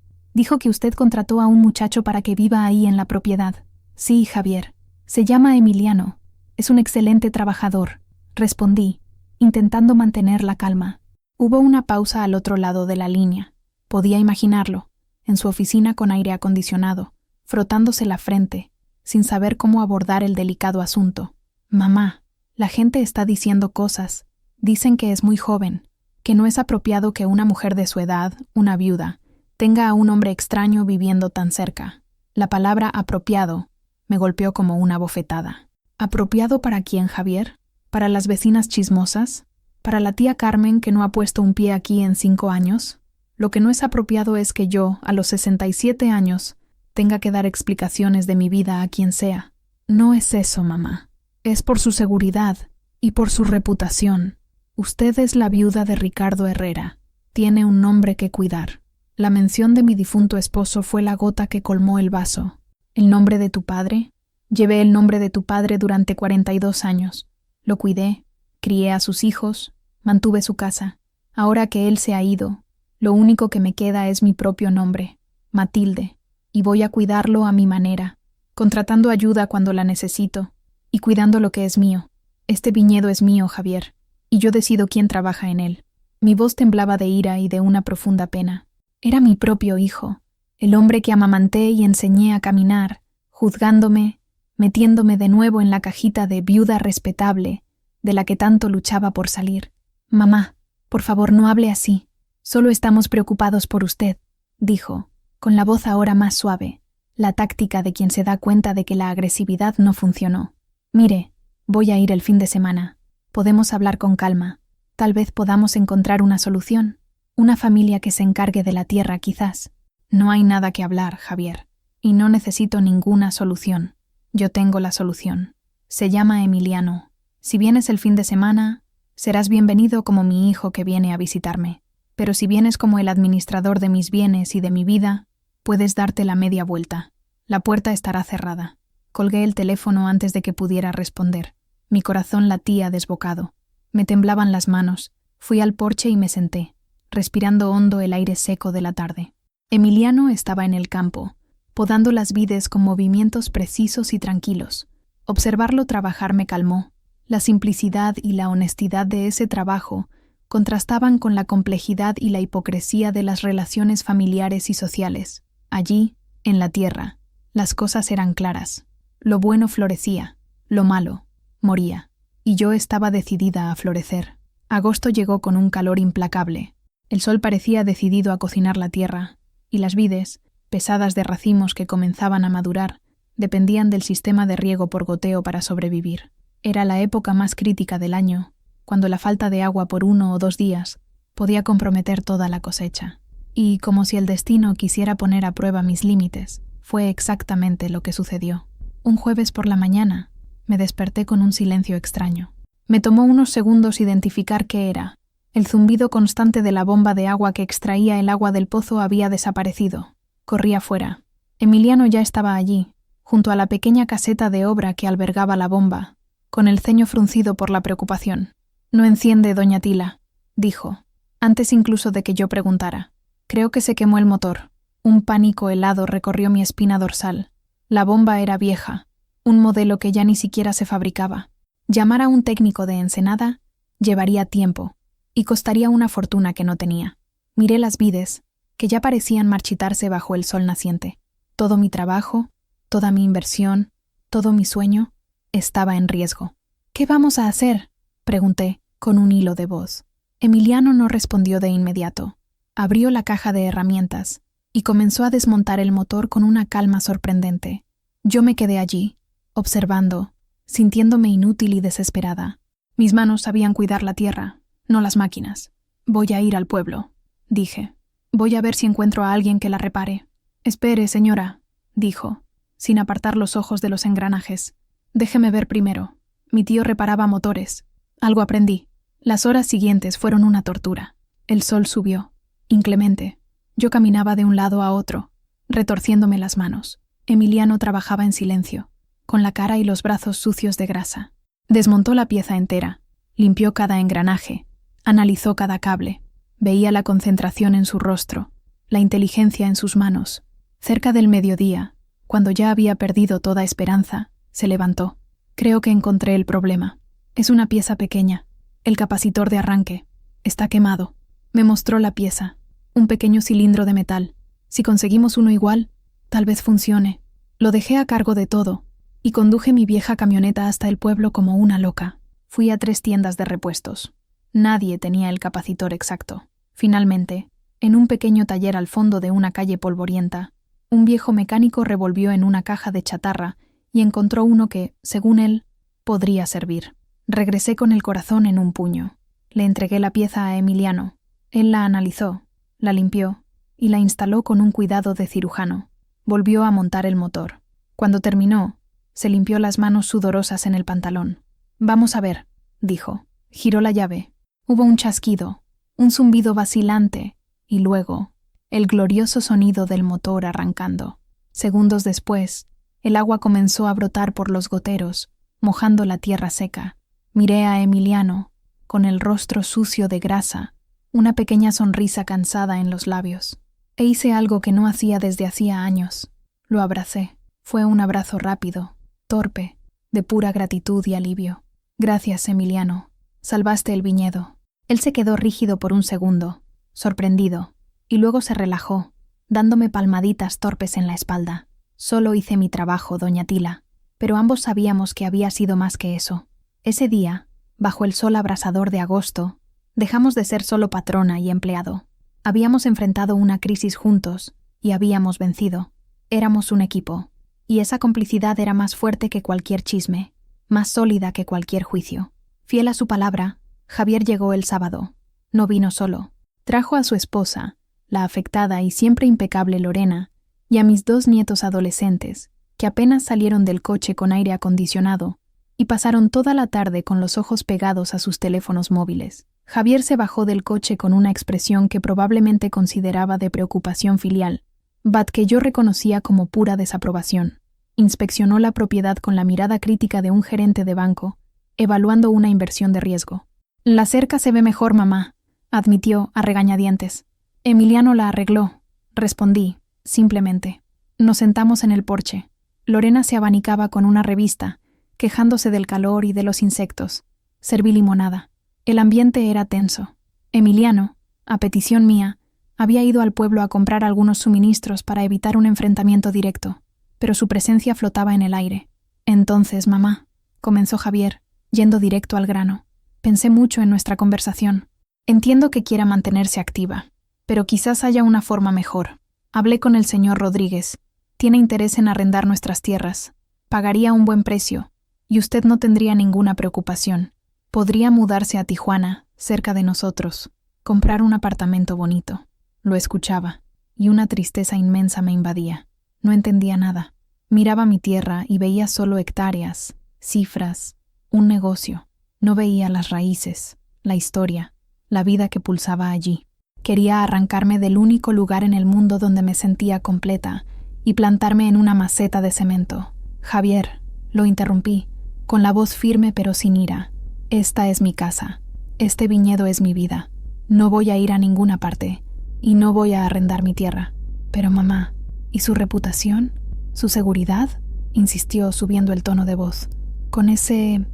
que usted contrató a un muchacho para que viva ahí en la propiedad». «Sí, Javier. Se llama Emiliano. Es un excelente trabajador», respondí, intentando mantener la calma. Hubo una pausa al otro lado de la línea. Podía imaginarlo, en su oficina con aire acondicionado, frotándose la frente, sin saber cómo abordar el delicado asunto. «Mamá, la gente está diciendo cosas. Dicen que es muy joven, que no es apropiado que una mujer de su edad, una viuda, tenga a un hombre extraño viviendo tan cerca». La palabra apropiado me golpeó como una bofetada. ¿Apropiado para quién, Javier? ¿Para las vecinas chismosas? ¿Para la tía Carmen que no ha puesto un pie aquí en 5 años? Lo que no es apropiado es que yo, a los 67 años, tenga que dar explicaciones de mi vida a quien sea. No es eso, mamá. Es por su seguridad y por su reputación. Usted es la viuda de Ricardo Herrera. Tiene un nombre que cuidar. La mención de mi difunto esposo fue la gota que colmó el vaso. ¿El nombre de tu padre? Llevé el nombre de tu padre durante 42 años. Lo cuidé, crié a sus hijos, mantuve su casa. Ahora que él se ha ido, lo único que me queda es mi propio nombre, Matilde, y voy a cuidarlo a mi manera, contratando ayuda cuando la necesito y cuidando lo que es mío. Este viñedo es mío, Javier, y yo decido quién trabaja en él. Mi voz temblaba de ira y de una profunda pena. Era mi propio hijo, el hombre que amamanté y enseñé a caminar, juzgándome, metiéndome de nuevo en la cajita de viuda respetable, de la que tanto luchaba por salir. «Mamá, por favor, no hable así. Solo estamos preocupados por usted», dijo, con la voz ahora más suave, la táctica de quien se da cuenta de que la agresividad no funcionó. «Mire, voy a ir el fin de semana. Podemos hablar con calma. Tal vez podamos encontrar una solución». Una familia que se encargue de la tierra, quizás. No hay nada que hablar, Javier. Y no necesito ninguna solución. Yo tengo la solución. Se llama Emiliano. Si vienes el fin de semana, serás bienvenido como mi hijo que viene a visitarme. Pero si vienes como el administrador de mis bienes y de mi vida, puedes darte la media vuelta. La puerta estará cerrada. Colgué el teléfono antes de que pudiera responder. Mi corazón latía desbocado. Me temblaban las manos. Fui al porche y me senté, respirando hondo el aire seco de la tarde. Emiliano estaba en el campo, podando las vides con movimientos precisos y tranquilos. Observarlo trabajar me calmó. La simplicidad y la honestidad de ese trabajo contrastaban con la complejidad y la hipocresía de las relaciones familiares y sociales. Allí, en la tierra, las cosas eran claras. Lo bueno florecía, lo malo moría, y yo estaba decidida a florecer. Agosto llegó con un calor implacable. El sol parecía decidido a cocinar la tierra, y las vides, pesadas de racimos que comenzaban a madurar, dependían del sistema de riego por goteo para sobrevivir. Era la época más crítica del año, cuando la falta de agua por 1 o 2 días podía comprometer toda la cosecha. Y, como si el destino quisiera poner a prueba mis límites, fue exactamente lo que sucedió. Un jueves por la mañana, me desperté con un silencio extraño. Me tomó unos segundos identificar qué era. El zumbido constante de la bomba de agua que extraía el agua del pozo había desaparecido. Corrí afuera. Emiliano ya estaba allí, junto a la pequeña caseta de obra que albergaba la bomba, con el ceño fruncido por la preocupación. «No enciende, doña Tila», dijo, antes incluso de que yo preguntara. Creo que se quemó el motor. Un pánico helado recorrió mi espina dorsal. La bomba era vieja, un modelo que ya ni siquiera se fabricaba. Llamar a un técnico de Ensenada llevaría tiempo y costaría una fortuna que no tenía. Miré las vides, que ya parecían marchitarse bajo el sol naciente. Todo mi trabajo, toda mi inversión, todo mi sueño, estaba en riesgo. «¿Qué vamos a hacer?», pregunté, con un hilo de voz. Emiliano no respondió de inmediato. Abrió la caja de herramientas y comenzó a desmontar el motor con una calma sorprendente. Yo me quedé allí, observando, sintiéndome inútil y desesperada. Mis manos sabían cuidar la tierra, no las máquinas. «Voy a ir al pueblo», dije. «Voy a ver si encuentro a alguien que la repare». «Espere, señora», dijo, sin apartar los ojos de los engranajes. «Déjeme ver primero. Mi tío reparaba motores. Algo aprendí». Las horas siguientes fueron una tortura. El sol subió, inclemente. Yo caminaba de un lado a otro, retorciéndome las manos. Emiliano trabajaba en silencio, con la cara y los brazos sucios de grasa. Desmontó la pieza entera, limpió cada engranaje, analizó cada cable. Veía la concentración en su rostro, la inteligencia en sus manos. Cerca del mediodía, cuando ya había perdido toda esperanza, se levantó. «Creo que encontré el problema. Es una pieza pequeña. El capacitor de arranque. Está quemado». Me mostró la pieza, un pequeño cilindro de metal. «Si conseguimos uno igual, tal vez funcione». Lo dejé a cargo de todo y conduje mi vieja camioneta hasta el pueblo como una loca. Fui a 3 tiendas de repuestos. Nadie tenía el capacitor exacto. Finalmente, en un pequeño taller al fondo de una calle polvorienta, un viejo mecánico revolvió en una caja de chatarra y encontró uno que, según él, podría servir. Regresé con el corazón en un puño. Le entregué la pieza a Emiliano. Él la analizó, la limpió y la instaló con un cuidado de cirujano. Volvió a montar el motor. Cuando terminó, se limpió las manos sudorosas en el pantalón. «Vamos a ver», dijo. Giró la llave. Hubo un chasquido, un zumbido vacilante y luego el glorioso sonido del motor arrancando. Segundos después, el agua comenzó a brotar por los goteros, mojando la tierra seca. Miré a Emiliano, con el rostro sucio de grasa, una pequeña sonrisa cansada en los labios. E hice algo que no hacía desde hacía años. Lo abracé. Fue un abrazo rápido, torpe, de pura gratitud y alivio. «Gracias, Emiliano. Salvaste el viñedo». Él se quedó rígido por un segundo, sorprendido, y luego se relajó, dándome palmaditas torpes en la espalda. «Solo hice mi trabajo, doña Tila», pero ambos sabíamos que había sido más que eso. Ese día, bajo el sol abrasador de agosto, dejamos de ser solo patrona y empleado. Habíamos enfrentado una crisis juntos y habíamos vencido. Éramos un equipo, y esa complicidad era más fuerte que cualquier chisme, más sólida que cualquier juicio. Fiel a su palabra, Javier llegó el sábado. No vino solo. Trajo a su esposa, la afectada y siempre impecable Lorena, y a mis 2 nietos adolescentes, que apenas salieron del coche con aire acondicionado, y pasaron toda la tarde con los ojos pegados a sus teléfonos móviles. Javier se bajó del coche con una expresión que probablemente consideraba de preocupación filial, but que yo reconocía como pura desaprobación. Inspeccionó la propiedad con la mirada crítica de un gerente de banco, evaluando una inversión de riesgo. «La cerca se ve mejor, mamá», admitió a regañadientes. «Emiliano la arregló», respondí, simplemente. Nos sentamos en el porche. Lorena se abanicaba con una revista, quejándose del calor y de los insectos. Serví limonada. El ambiente era tenso. Emiliano, a petición mía, había ido al pueblo a comprar algunos suministros para evitar un enfrentamiento directo, pero su presencia flotaba en el aire. «Entonces, mamá», comenzó Javier, yendo directo al grano. «Pensé mucho en nuestra conversación. Entiendo que quiera mantenerse activa, pero quizás haya una forma mejor. Hablé con el señor Rodríguez. Tiene interés en arrendar nuestras tierras. Pagaría un buen precio, y usted no tendría ninguna preocupación. Podría mudarse a Tijuana, cerca de nosotros, comprar un apartamento bonito». Lo escuchaba, y una tristeza inmensa me invadía. No entendía nada. Miraba mi tierra y veía solo hectáreas, cifras, un negocio. No veía las raíces, la historia, la vida que pulsaba allí. Quería arrancarme del único lugar en el mundo donde me sentía completa y plantarme en una maceta de cemento. «Javier», lo interrumpí, con la voz firme pero sin ira. «Esta es mi casa. Este viñedo es mi vida. No voy a ir a ninguna parte. Y no voy a arrendar mi tierra». «Pero mamá, ¿y su reputación? ¿Su seguridad?», insistió subiendo el tono de voz. «Con ese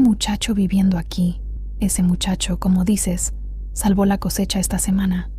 muchacho viviendo aquí. Ese muchacho, como dices, salvó la cosecha esta semana.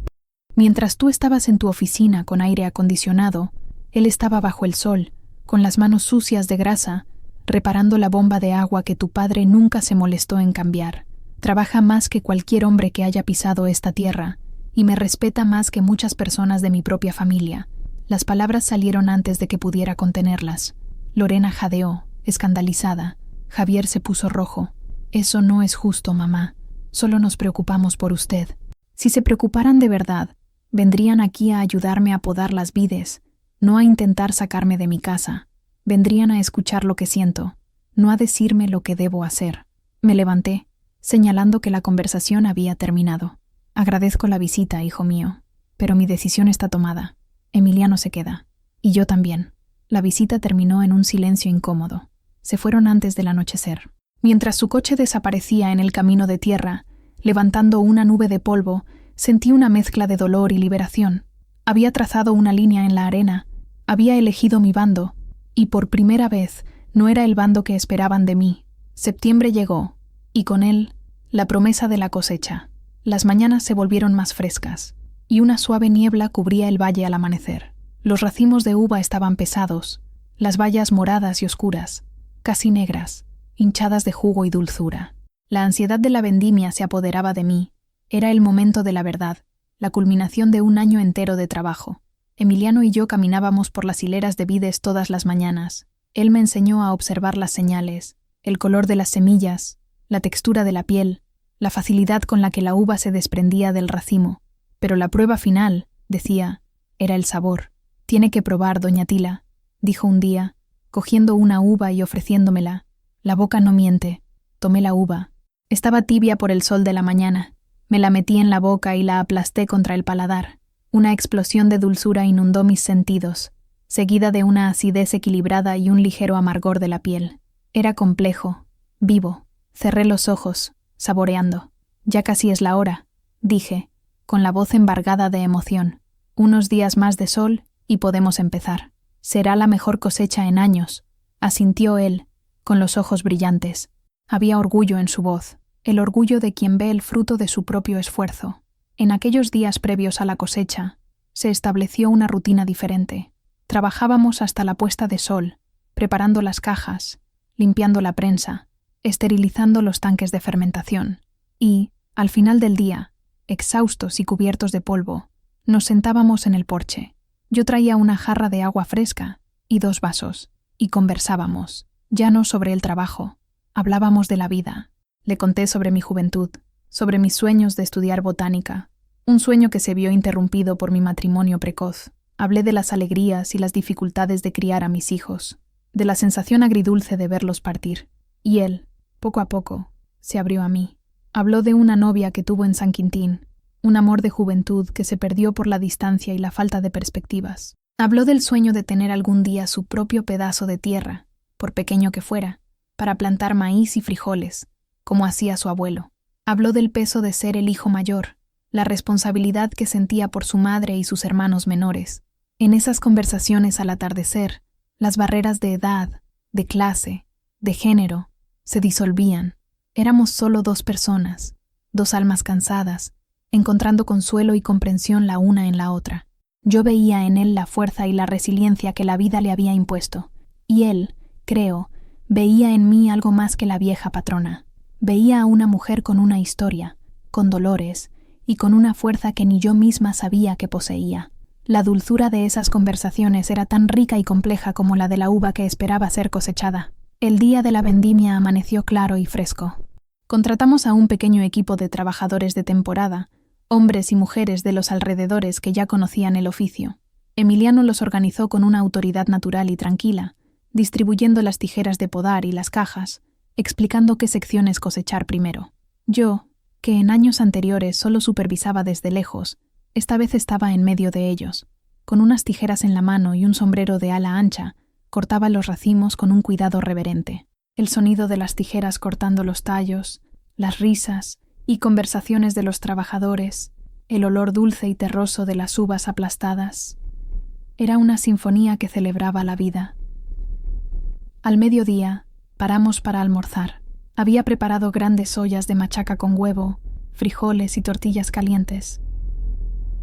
Mientras tú estabas en tu oficina con aire acondicionado, él estaba bajo el sol, con las manos sucias de grasa, reparando la bomba de agua que tu padre nunca se molestó en cambiar. Trabaja más que cualquier hombre que haya pisado esta tierra, y me respeta más que muchas personas de mi propia familia». Las palabras salieron antes de que pudiera contenerlas. Lorena jadeó, escandalizada. Javier se puso rojo. «Eso no es justo, mamá. Solo nos preocupamos por usted. Si se preocuparan de verdad, vendrían aquí a ayudarme a podar las vides, no a intentar sacarme de mi casa. Vendrían a escuchar lo que siento, no a decirme lo que debo hacer». Me levanté, señalando que la conversación había terminado. «Agradezco la visita, hijo mío, pero mi decisión está tomada. Emiliano se queda. Y yo también». La visita terminó en un silencio incómodo. Se fueron antes del anochecer. Mientras su coche desaparecía en el camino de tierra, levantando una nube de polvo, sentí una mezcla de dolor y liberación. Había trazado una línea en la arena, había elegido mi bando, y por primera vez no era el bando que esperaban de mí. Septiembre llegó, y con él, la promesa de la cosecha. Las mañanas se volvieron más frescas, y una suave niebla cubría el valle al amanecer. Los racimos de uva estaban pesados, las bayas moradas y oscuras, casi negras, hinchadas de jugo y dulzura. La ansiedad de la vendimia se apoderaba de mí. Era el momento de la verdad, la culminación de un año entero de trabajo. Emiliano y yo caminábamos por las hileras de vides todas las mañanas. Él me enseñó a observar las señales, el color de las semillas, la textura de la piel, la facilidad con la que la uva se desprendía del racimo. Pero la prueba final, decía, era el sabor. «Tiene que probar, doña Tila», dijo un día, cogiendo una uva y ofreciéndomela. «La boca no miente». Tomé la uva. Estaba tibia por el sol de la mañana. Me la metí en la boca y la aplasté contra el paladar. Una explosión de dulzura inundó mis sentidos, seguida de una acidez equilibrada y un ligero amargor de la piel. Era complejo, vivo. Cerré los ojos, saboreando. «Ya casi es la hora», dije, con la voz embargada de emoción. «Unos días más de sol y podemos empezar. Será la mejor cosecha en años», asintió él, con los ojos brillantes. Había orgullo en su voz, el orgullo de quien ve el fruto de su propio esfuerzo. En aquellos días previos a la cosecha, se estableció una rutina diferente. Trabajábamos hasta la puesta de sol, preparando las cajas, limpiando la prensa, esterilizando los tanques de fermentación. Y, al final del día, exhaustos y cubiertos de polvo, nos sentábamos en el porche. Yo traía una jarra de agua fresca y 2 vasos, y conversábamos, ya no sobre el trabajo. Hablábamos de la vida. Le conté sobre mi juventud, sobre mis sueños de estudiar botánica, Un sueño que se vio interrumpido por mi matrimonio precoz. Hablé de las alegrías y las dificultades de criar a mis hijos, de la sensación agridulce de verlos partir. Y él, poco a poco, se abrió a mí. Habló de una novia que tuvo en San Quintín, un amor de juventud que se perdió por la distancia y la falta de perspectivas. Habló del sueño de tener algún día su propio pedazo de tierra, por pequeño que fuera, para plantar maíz y frijoles, como hacía su abuelo. Habló del peso de ser el hijo mayor, la responsabilidad que sentía por su madre y sus hermanos menores. En esas conversaciones al atardecer, las barreras de edad, de clase, de género, se disolvían. Éramos solo dos personas, dos almas cansadas, encontrando consuelo y comprensión la una en la otra. Yo veía en él la fuerza y la resiliencia que la vida le había impuesto, y él, creo, veía en mí algo más que la vieja patrona. Veía a una mujer con una historia, con dolores, y con una fuerza que ni yo misma sabía que poseía. La dulzura de esas conversaciones era tan rica y compleja como la de la uva que esperaba ser cosechada. El día de la vendimia amaneció claro y fresco. Contratamos a un pequeño equipo de trabajadores de temporada, hombres y mujeres de los alrededores que ya conocían el oficio. Emiliano los organizó con una autoridad natural y tranquila, distribuyendo las tijeras de podar y las cajas, explicando qué secciones cosechar primero. Yo, que en años anteriores solo supervisaba desde lejos, esta vez estaba en medio de ellos. Con unas tijeras en la mano y un sombrero de ala ancha, cortaba los racimos con un cuidado reverente. El sonido de las tijeras cortando los tallos, las risas y conversaciones de los trabajadores, el olor dulce y terroso de las uvas aplastadas. Era una sinfonía que celebraba la vida. Al mediodía, paramos para almorzar. Había preparado grandes ollas de machaca con huevo, frijoles y tortillas calientes.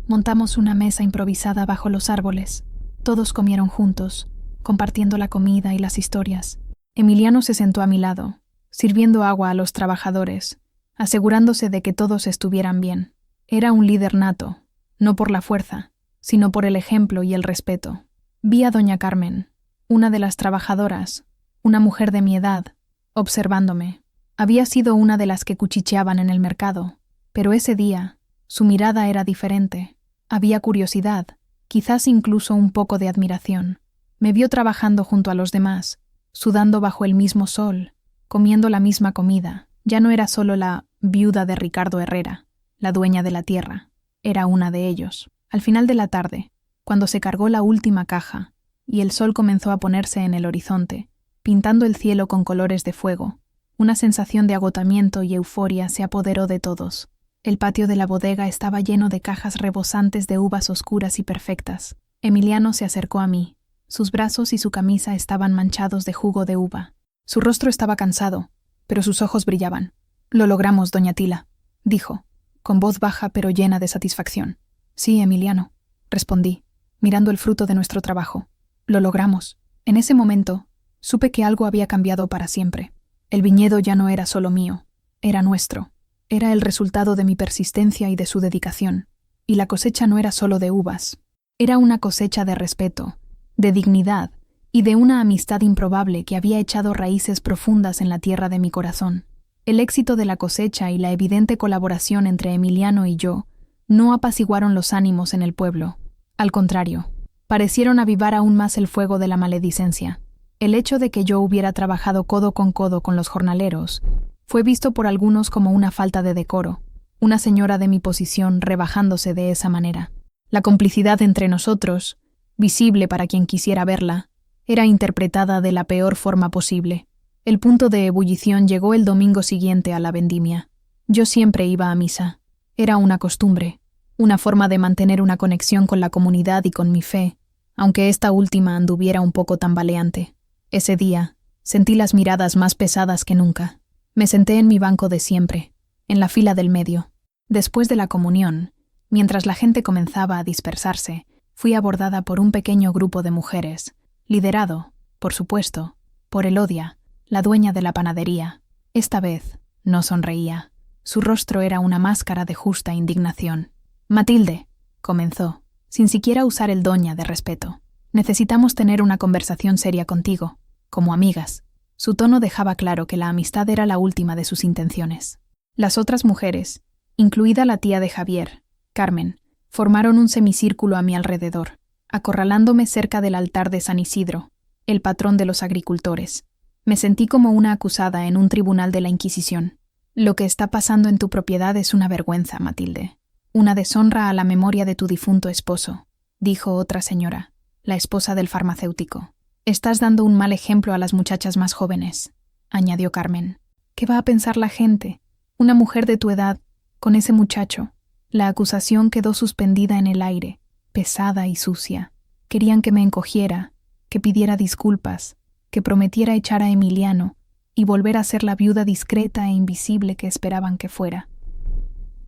Montamos una mesa improvisada bajo los árboles. Todos comieron juntos, compartiendo la comida y las historias. Emiliano se sentó a mi lado, sirviendo agua a los trabajadores, asegurándose de que todos estuvieran bien. Era un líder nato, no por la fuerza, sino por el ejemplo y el respeto. Vi a doña Carmen, una de las trabajadoras, una mujer de mi edad, observándome. Había sido una de las que cuchicheaban en el mercado, pero ese día, su mirada era diferente. Había curiosidad, quizás incluso un poco de admiración. Me vio trabajando junto a los demás, sudando bajo el mismo sol, comiendo la misma comida. Ya no era solo la viuda de Ricardo Herrera, la dueña de la tierra. Era una de ellos. Al final de la tarde, cuando se cargó la última caja y el sol comenzó a ponerse en el horizonte, pintando el cielo con colores de fuego, una sensación de agotamiento y euforia se apoderó de todos. El patio de la bodega estaba lleno de cajas rebosantes de uvas oscuras y perfectas. Emiliano se acercó a mí. Sus brazos y su camisa estaban manchados de jugo de uva. Su rostro estaba cansado, pero sus ojos brillaban. «Lo logramos, doña Tila», dijo, con voz baja pero llena de satisfacción. «Sí, Emiliano», respondí, mirando el fruto de nuestro trabajo. «Lo logramos». En ese momento, supe que algo había cambiado para siempre. El viñedo ya no era solo mío, era nuestro. Era el resultado de mi persistencia y de su dedicación. Y la cosecha no era solo de uvas. Era una cosecha de respeto, de dignidad y de una amistad improbable que había echado raíces profundas en la tierra de mi corazón. El éxito de la cosecha y la evidente colaboración entre Emiliano y yo no apaciguaron los ánimos en el pueblo. Al contrario, parecieron avivar aún más el fuego de la maledicencia. El hecho de que yo hubiera trabajado codo con los jornaleros fue visto por algunos como una falta de decoro, una señora de mi posición rebajándose de esa manera. La complicidad entre nosotros, visible para quien quisiera verla, era interpretada de la peor forma posible. El punto de ebullición llegó el domingo siguiente a la vendimia. Yo siempre iba a misa. Era una costumbre, una forma de mantener una conexión con la comunidad y con mi fe, aunque esta última anduviera un poco tambaleante. Ese día, sentí las miradas más pesadas que nunca. Me senté en mi banco de siempre, en la fila del medio. Después de la comunión, mientras la gente comenzaba a dispersarse, fui abordada por un pequeño grupo de mujeres, liderado, por supuesto, por Elodia, la dueña de la panadería. Esta vez no sonreía. Su rostro era una máscara de justa indignación. «Matilde», comenzó, sin siquiera usar el doña de respeto, «necesitamos tener una conversación seria contigo, como amigas». Su tono dejaba claro que la amistad era la última de sus intenciones. Las otras mujeres, incluida la tía de Javier, Carmen, formaron un semicírculo a mi alrededor, acorralándome cerca del altar de San Isidro, el patrón de los agricultores. Me sentí como una acusada en un tribunal de la Inquisición. Lo que está pasando en tu propiedad es una vergüenza, Matilde. Una deshonra a la memoria de tu difunto esposo, dijo otra señora, la esposa del farmacéutico. Estás dando un mal ejemplo a las muchachas más jóvenes, añadió Carmen. ¿Qué va a pensar la gente? Una mujer de tu edad, con ese muchacho. La acusación quedó suspendida en el aire, pesada y sucia. Querían que me encogiera, que pidiera disculpas, que prometiera echar a Emiliano y volver a ser la viuda discreta e invisible que esperaban que fuera.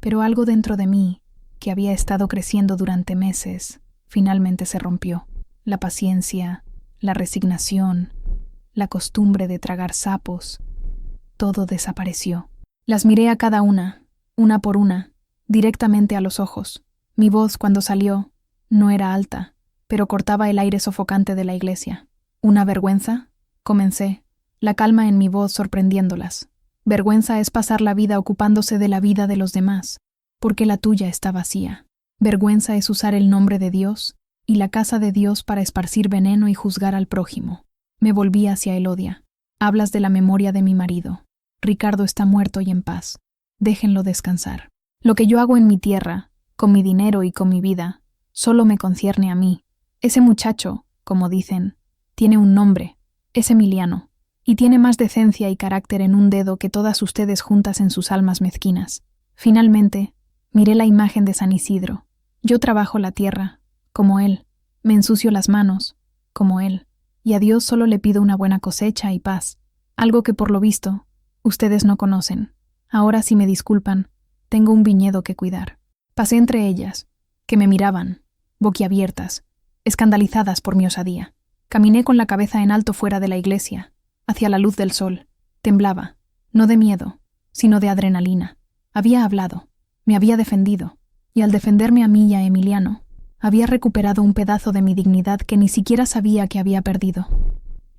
Pero algo dentro de mí, que había estado creciendo durante meses, finalmente se rompió. La paciencia, la resignación, la costumbre de tragar sapos, todo desapareció. Las miré a cada una por una, directamente a los ojos. Mi voz, cuando salió, no era alta, pero cortaba el aire sofocante de la iglesia. ¿Una vergüenza? Comencé, la calma en mi voz sorprendiéndolas. Vergüenza es pasar la vida ocupándose de la vida de los demás, porque la tuya está vacía. Vergüenza es usar el nombre de Dios y la casa de Dios para esparcir veneno y juzgar al prójimo. Me volví hacia Elodia. Hablas de la memoria de mi marido. Ricardo está muerto y en paz. Déjenlo descansar. Lo que yo hago en mi tierra, con mi dinero y con mi vida, solo me concierne a mí. Ese muchacho, como dicen, tiene un nombre. Es Emiliano. Y tiene más decencia y carácter en un dedo que todas ustedes juntas en sus almas mezquinas. Finalmente, miré la imagen de San Isidro. Yo trabajo la tierra, como él. Me ensucio las manos, como él. Y a Dios solo le pido una buena cosecha y paz. Algo que por lo visto, ustedes no conocen. Ahora, si me disculpan, tengo un viñedo que cuidar. Pasé entre ellas, que me miraban, boquiabiertas, escandalizadas por mi osadía. Caminé con la cabeza en alto fuera de la iglesia, hacia la luz del sol. Temblaba, no de miedo, sino de adrenalina. Había hablado, me había defendido, y al defenderme a mí y a Emiliano, había recuperado un pedazo de mi dignidad que ni siquiera sabía que había perdido.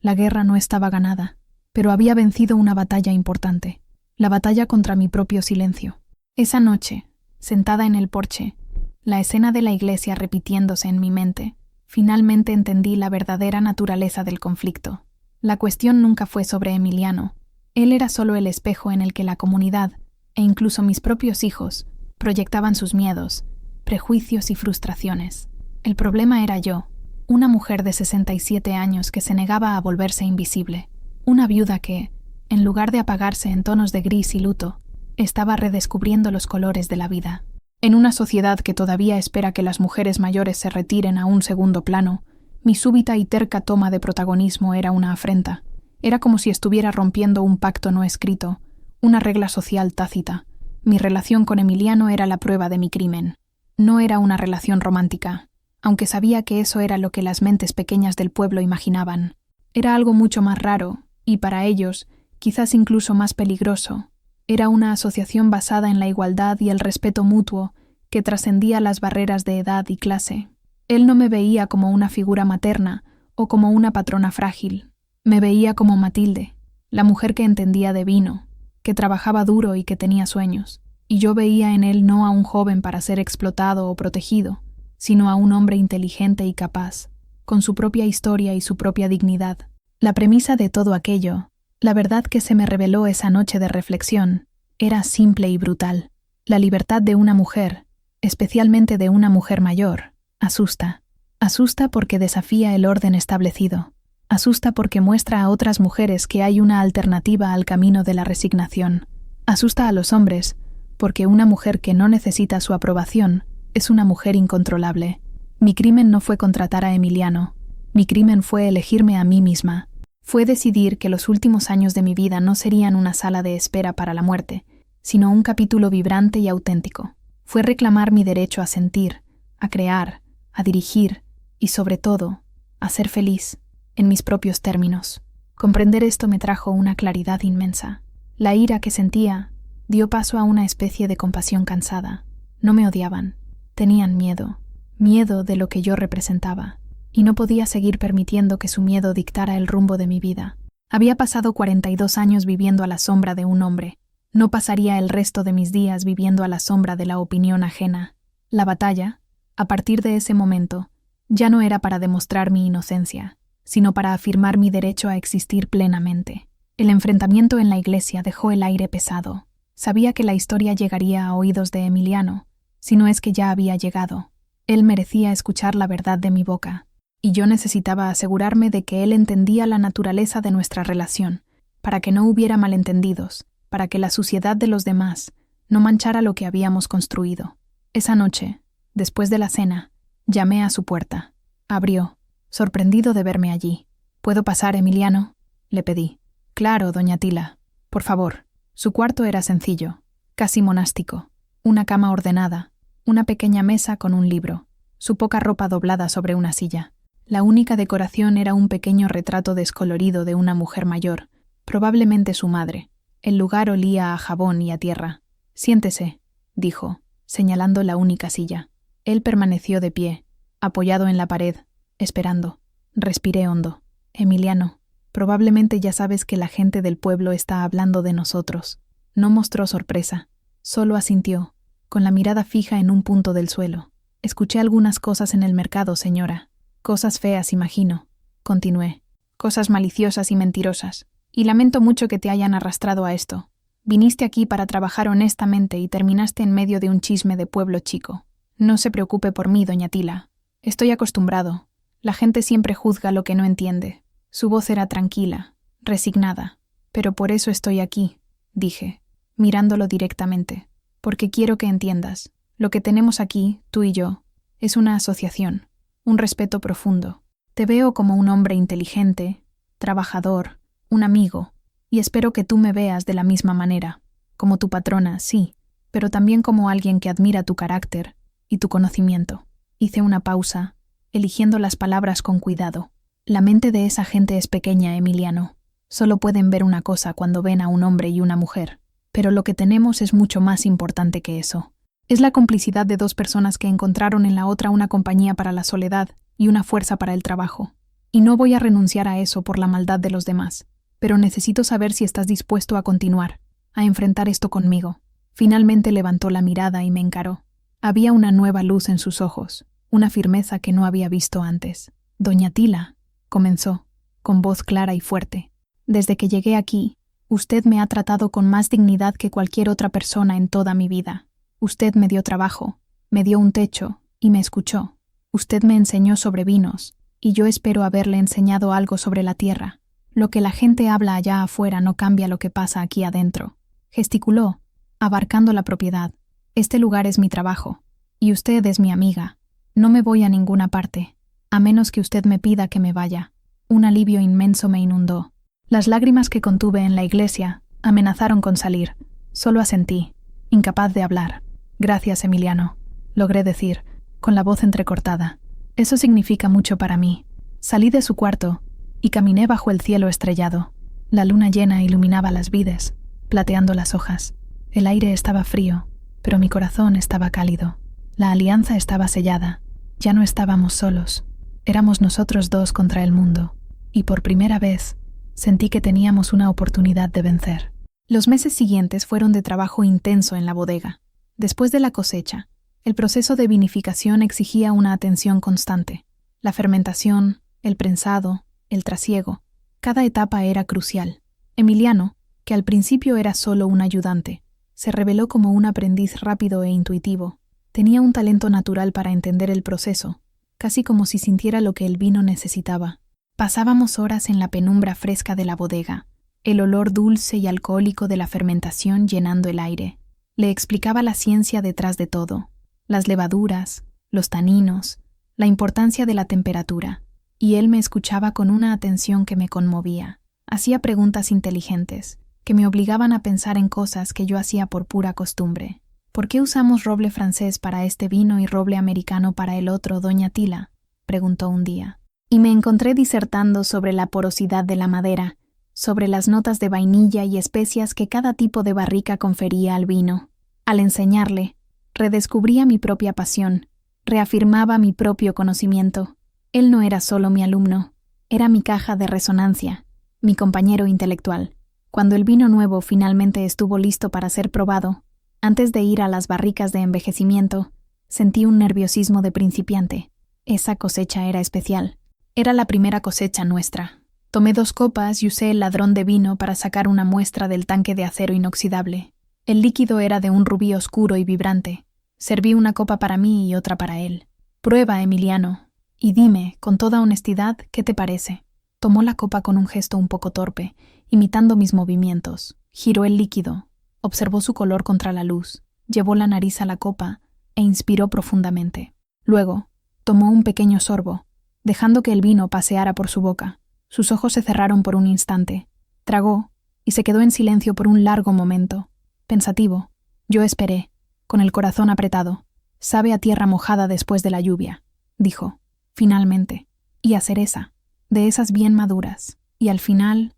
La guerra no estaba ganada, pero había vencido una batalla importante, la batalla contra mi propio silencio. Esa noche, sentada en el porche, la escena de la iglesia repitiéndose en mi mente, finalmente entendí la verdadera naturaleza del conflicto. La cuestión nunca fue sobre Emiliano. Él era solo el espejo en el que la comunidad, e incluso mis propios hijos, proyectaban sus miedos, prejuicios y frustraciones. El problema era yo, una mujer de 67 años que se negaba a volverse invisible, una viuda que, en lugar de apagarse en tonos de gris y luto, estaba redescubriendo los colores de la vida. En una sociedad que todavía espera que las mujeres mayores se retiren a un segundo plano, mi súbita y terca toma de protagonismo era una afrenta. Era como si estuviera rompiendo un pacto no escrito, una regla social tácita. Mi relación con Emiliano era la prueba de mi crimen. No era una relación romántica, aunque sabía que eso era lo que las mentes pequeñas del pueblo imaginaban. Era algo mucho más raro, y para ellos, quizás incluso más peligroso. Era una asociación basada en la igualdad y el respeto mutuo que trascendía las barreras de edad y clase. Él no me veía como una figura materna o como una patrona frágil. Me veía como Matilde, la mujer que entendía de vino, que trabajaba duro y que tenía sueños. Y yo veía en él no a un joven para ser explotado o protegido, sino a un hombre inteligente y capaz, con su propia historia y su propia dignidad. La premisa de todo aquello, la verdad que se me reveló esa noche de reflexión, era simple y brutal. La libertad de una mujer, especialmente de una mujer mayor, asusta. Asusta porque desafía el orden establecido. Asusta porque muestra a otras mujeres que hay una alternativa al camino de la resignación. Asusta a los hombres porque una mujer que no necesita su aprobación es una mujer incontrolable. Mi crimen no fue contratar a Emiliano. Mi crimen fue elegirme a mí misma. Fue decidir que los últimos años de mi vida no serían una sala de espera para la muerte, sino un capítulo vibrante y auténtico. Fue reclamar mi derecho a sentir, a crear, a dirigir y, sobre todo, a ser feliz, en mis propios términos. Comprender esto me trajo una claridad inmensa. La ira que sentía dio paso a una especie de compasión cansada. No me odiaban, tenían miedo de lo que yo representaba, y no podía seguir permitiendo que su miedo dictara el rumbo de mi vida. Había pasado 42 años viviendo a la sombra de un hombre. No pasaría el resto de mis días viviendo a la sombra de la opinión ajena. La batalla, a partir de ese momento, ya no era para demostrar mi inocencia, sino para afirmar mi derecho a existir plenamente. El enfrentamiento en la iglesia dejó el aire pesado. Sabía que la historia llegaría a oídos de Emiliano, si no es que ya había llegado. Él merecía escuchar la verdad de mi boca, y yo necesitaba asegurarme de que él entendía la naturaleza de nuestra relación, para que no hubiera malentendidos, para que la suciedad de los demás no manchara lo que habíamos construido. Esa noche, después de la cena, llamé a su puerta. Abrió, sorprendido de verme allí. «¿Puedo pasar, Emiliano?», le pedí. «Claro, doña Tila. Por favor». Su cuarto era sencillo, casi monástico. Una cama ordenada, una pequeña mesa con un libro, su poca ropa doblada sobre una silla. La única decoración era un pequeño retrato descolorido de una mujer mayor, probablemente su madre. El lugar olía a jabón y a tierra. «Siéntese», dijo, señalando la única silla. Él permaneció de pie, apoyado en la pared, esperando. Respiré hondo. «Emiliano, probablemente ya sabes que la gente del pueblo está hablando de nosotros». No mostró sorpresa, solo asintió, con la mirada fija en un punto del suelo. «Escuché algunas cosas en el mercado, señora. Cosas feas, imagino», continué. «Cosas maliciosas y mentirosas. Y lamento mucho que te hayan arrastrado a esto. Viniste aquí para trabajar honestamente y terminaste en medio de un chisme de pueblo chico. No se preocupe por mí, doña Tila. Estoy acostumbrado. La gente siempre juzga lo que no entiende». Su voz era tranquila, resignada. «Pero por eso estoy aquí», dije, mirándolo directamente. «Porque quiero que entiendas. Lo que tenemos aquí, tú y yo, es una asociación, un respeto profundo. Te veo como un hombre inteligente, trabajador, un amigo, y espero que tú me veas de la misma manera. Como tu patrona, sí, pero también como alguien que admira tu carácter y tu conocimiento». Hice una pausa, eligiendo las palabras con cuidado. «La mente de esa gente es pequeña, Emiliano. Solo pueden ver una cosa cuando ven a un hombre y una mujer. Pero lo que tenemos es mucho más importante que eso. Es la complicidad de dos personas que encontraron en la otra una compañía para la soledad y una fuerza para el trabajo. Y no voy a renunciar a eso por la maldad de los demás. Pero necesito saber si estás dispuesto a continuar, a enfrentar esto conmigo». Finalmente levantó la mirada y me encaró. Había una nueva luz en sus ojos, una firmeza que no había visto antes. «Doña Tila», comenzó, con voz clara y fuerte, «desde que llegué aquí, usted me ha tratado con más dignidad que cualquier otra persona en toda mi vida. Usted me dio trabajo, me dio un techo y me escuchó. Usted me enseñó sobre vinos, y yo espero haberle enseñado algo sobre la tierra. Lo que la gente habla allá afuera no cambia lo que pasa aquí adentro». Gesticuló, abarcando la propiedad. «Este lugar es mi trabajo, y usted es mi amiga. No me voy a ninguna parte, a menos que usted me pida que me vaya». Un alivio inmenso me inundó. Las lágrimas que contuve en la iglesia amenazaron con salir. Solo asentí, incapaz de hablar. «Gracias, Emiliano», logré decir, con la voz entrecortada. «Eso significa mucho para mí». Salí de su cuarto y caminé bajo el cielo estrellado. La luna llena iluminaba las vides, plateando las hojas. El aire estaba frío, pero mi corazón estaba cálido. La alianza estaba sellada. Ya no estábamos solos. Éramos nosotros dos contra el mundo. Y por primera vez, sentí que teníamos una oportunidad de vencer. Los meses siguientes fueron de trabajo intenso en la bodega. Después de la cosecha, el proceso de vinificación exigía una atención constante. La fermentación, el prensado, el trasiego. Cada etapa era crucial. Emiliano, que al principio era solo un ayudante, se reveló como un aprendiz rápido e intuitivo. Tenía un talento natural para entender el proceso, casi como si sintiera lo que el vino necesitaba. Pasábamos horas en la penumbra fresca de la bodega, el olor dulce y alcohólico de la fermentación llenando el aire. Le explicaba la ciencia detrás de todo, las levaduras, los taninos, la importancia de la temperatura, y él me escuchaba con una atención que me conmovía. Hacía preguntas inteligentes, que me obligaban a pensar en cosas que yo hacía por pura costumbre. «¿Por qué usamos roble francés para este vino y roble americano para el otro, doña Tila?», preguntó un día. Y me encontré disertando sobre la porosidad de la madera, sobre las notas de vainilla y especias que cada tipo de barrica confería al vino. Al enseñarle, redescubría mi propia pasión, reafirmaba mi propio conocimiento. Él no era solo mi alumno, era mi caja de resonancia, mi compañero intelectual. Cuando el vino nuevo finalmente estuvo listo para ser probado, antes de ir a las barricas de envejecimiento, Sentí un nerviosismo de principiante. Esa cosecha era especial. Era la primera cosecha nuestra. Tomé 2 copas y usé el ladrón de vino para sacar una muestra del tanque de acero inoxidable. El líquido era de un rubí oscuro y vibrante. Serví una copa para mí y otra para él. Prueba, Emiliano, y dime, con toda honestidad, ¿qué te parece? Tomó la copa con un gesto un poco torpe, imitando mis movimientos. Giró el líquido, observó su color contra la luz, llevó la nariz a la copa e inspiró profundamente. Luego, tomó un pequeño sorbo, dejando que el vino paseara por su boca. Sus ojos se cerraron por un instante. Tragó y se quedó en silencio por un largo momento. Pensativo, yo esperé, con el corazón apretado. Sabe a tierra mojada después de la lluvia, dijo, finalmente, y a cereza, de esas bien maduras, y al final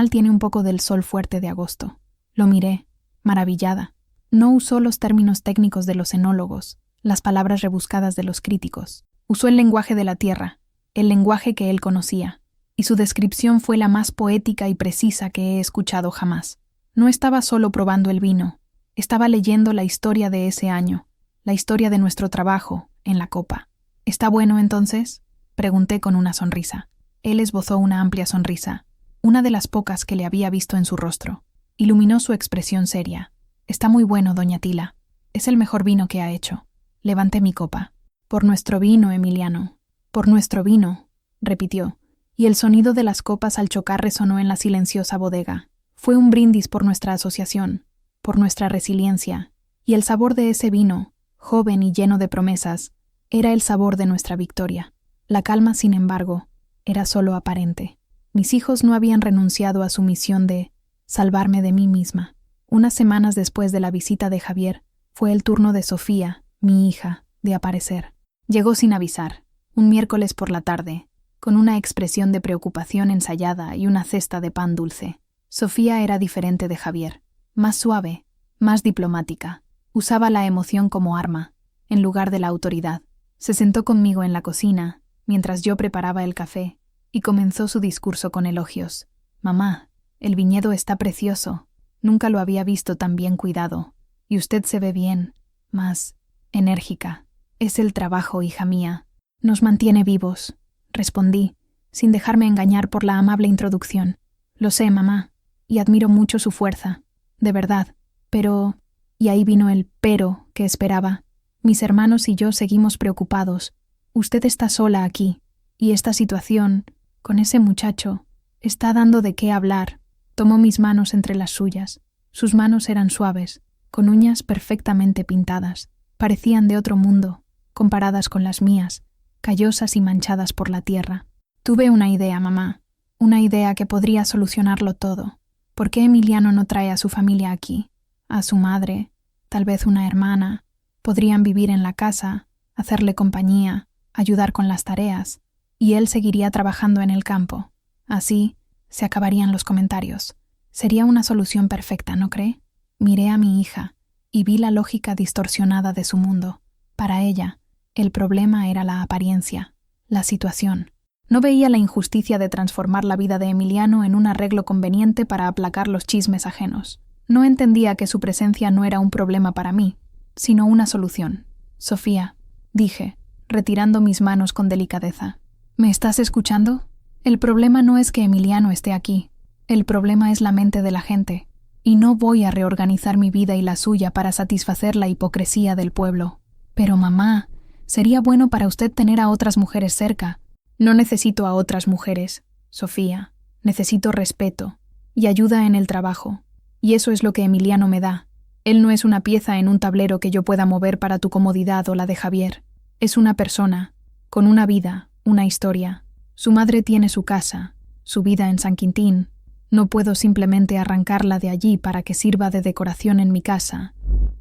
tiene un poco del sol fuerte de agosto. Lo miré, maravillada. No usó los términos técnicos de los enólogos, las palabras rebuscadas de los críticos. Usó el lenguaje de la tierra, el lenguaje que él conocía, y su descripción fue la más poética y precisa que he escuchado jamás. No estaba solo probando el vino, estaba leyendo la historia de ese año, la historia de nuestro trabajo en la copa. ¿Está bueno entonces?, pregunté con una sonrisa. Él esbozó una amplia sonrisa, una de las pocas que le había visto en su rostro. Iluminó su expresión seria. Está muy bueno, doña Tila. Es el mejor vino que ha hecho. Levanté mi copa. Por nuestro vino, Emiliano. Por nuestro vino, repitió, y el sonido de las copas al chocar resonó en la silenciosa bodega. Fue un brindis por nuestra asociación, por nuestra resiliencia, y el sabor de ese vino, joven y lleno de promesas, era el sabor de nuestra victoria. La calma, sin embargo, era solo aparente. Mis hijos no habían renunciado a su misión de salvarme de mí misma. Unas semanas después de la visita de Javier, fue el turno de Sofía, mi hija, de aparecer. Llegó sin avisar, un miércoles por la tarde, con una expresión de preocupación ensayada y una cesta de pan dulce. Sofía era diferente de Javier, más suave, más diplomática. Usaba la emoción como arma, en lugar de la autoridad. Se sentó conmigo en la cocina, mientras yo preparaba el café, y comenzó su discurso con elogios. «Mamá, el viñedo está precioso. Nunca lo había visto tan bien cuidado. Y usted se ve bien, más enérgica. Es el trabajo, hija mía. Nos mantiene vivos», respondí, sin dejarme engañar por la amable introducción. «Lo sé, mamá, y admiro mucho su fuerza, de verdad. Pero...» Y ahí vino el pero que esperaba. «Mis hermanos y yo seguimos preocupados. Usted está sola aquí, y esta situación, con ese muchacho, está dando de qué hablar». Tomó mis manos entre las suyas. Sus manos eran suaves, con uñas perfectamente pintadas. Parecían de otro mundo, comparadas con las mías, callosas y manchadas por la tierra. «Tuve una idea, mamá, una idea que podría solucionarlo todo. ¿Por qué Emiliano no trae a su familia aquí? A su madre, tal vez una hermana. Podrían vivir en la casa, hacerle compañía, ayudar con las tareas, y él seguiría trabajando en el campo. Así se acabarían los comentarios. Sería una solución perfecta, ¿no cree?» Miré a mi hija y vi la lógica distorsionada de su mundo. Para ella, el problema era la apariencia, la situación. No veía la injusticia de transformar la vida de Emiliano en un arreglo conveniente para aplacar los chismes ajenos. No entendía que su presencia no era un problema para mí, sino una solución. «Sofía», dije, retirando mis manos con delicadeza. «¿Me estás escuchando? El problema no es que Emiliano esté aquí. El problema es la mente de la gente. Y no voy a reorganizar mi vida y la suya para satisfacer la hipocresía del pueblo. Pero mamá, sería bueno para usted tener a otras mujeres cerca». «No necesito a otras mujeres, Sofía. Necesito respeto y ayuda en el trabajo. Y eso es lo que Emiliano me da. Él no es una pieza en un tablero que yo pueda mover para tu comodidad o la de Javier. Es una persona, con una vida, una historia. Su madre tiene su casa, su vida en San Quintín. No puedo simplemente arrancarla de allí para que sirva de decoración en mi casa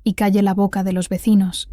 y calle la boca de los vecinos».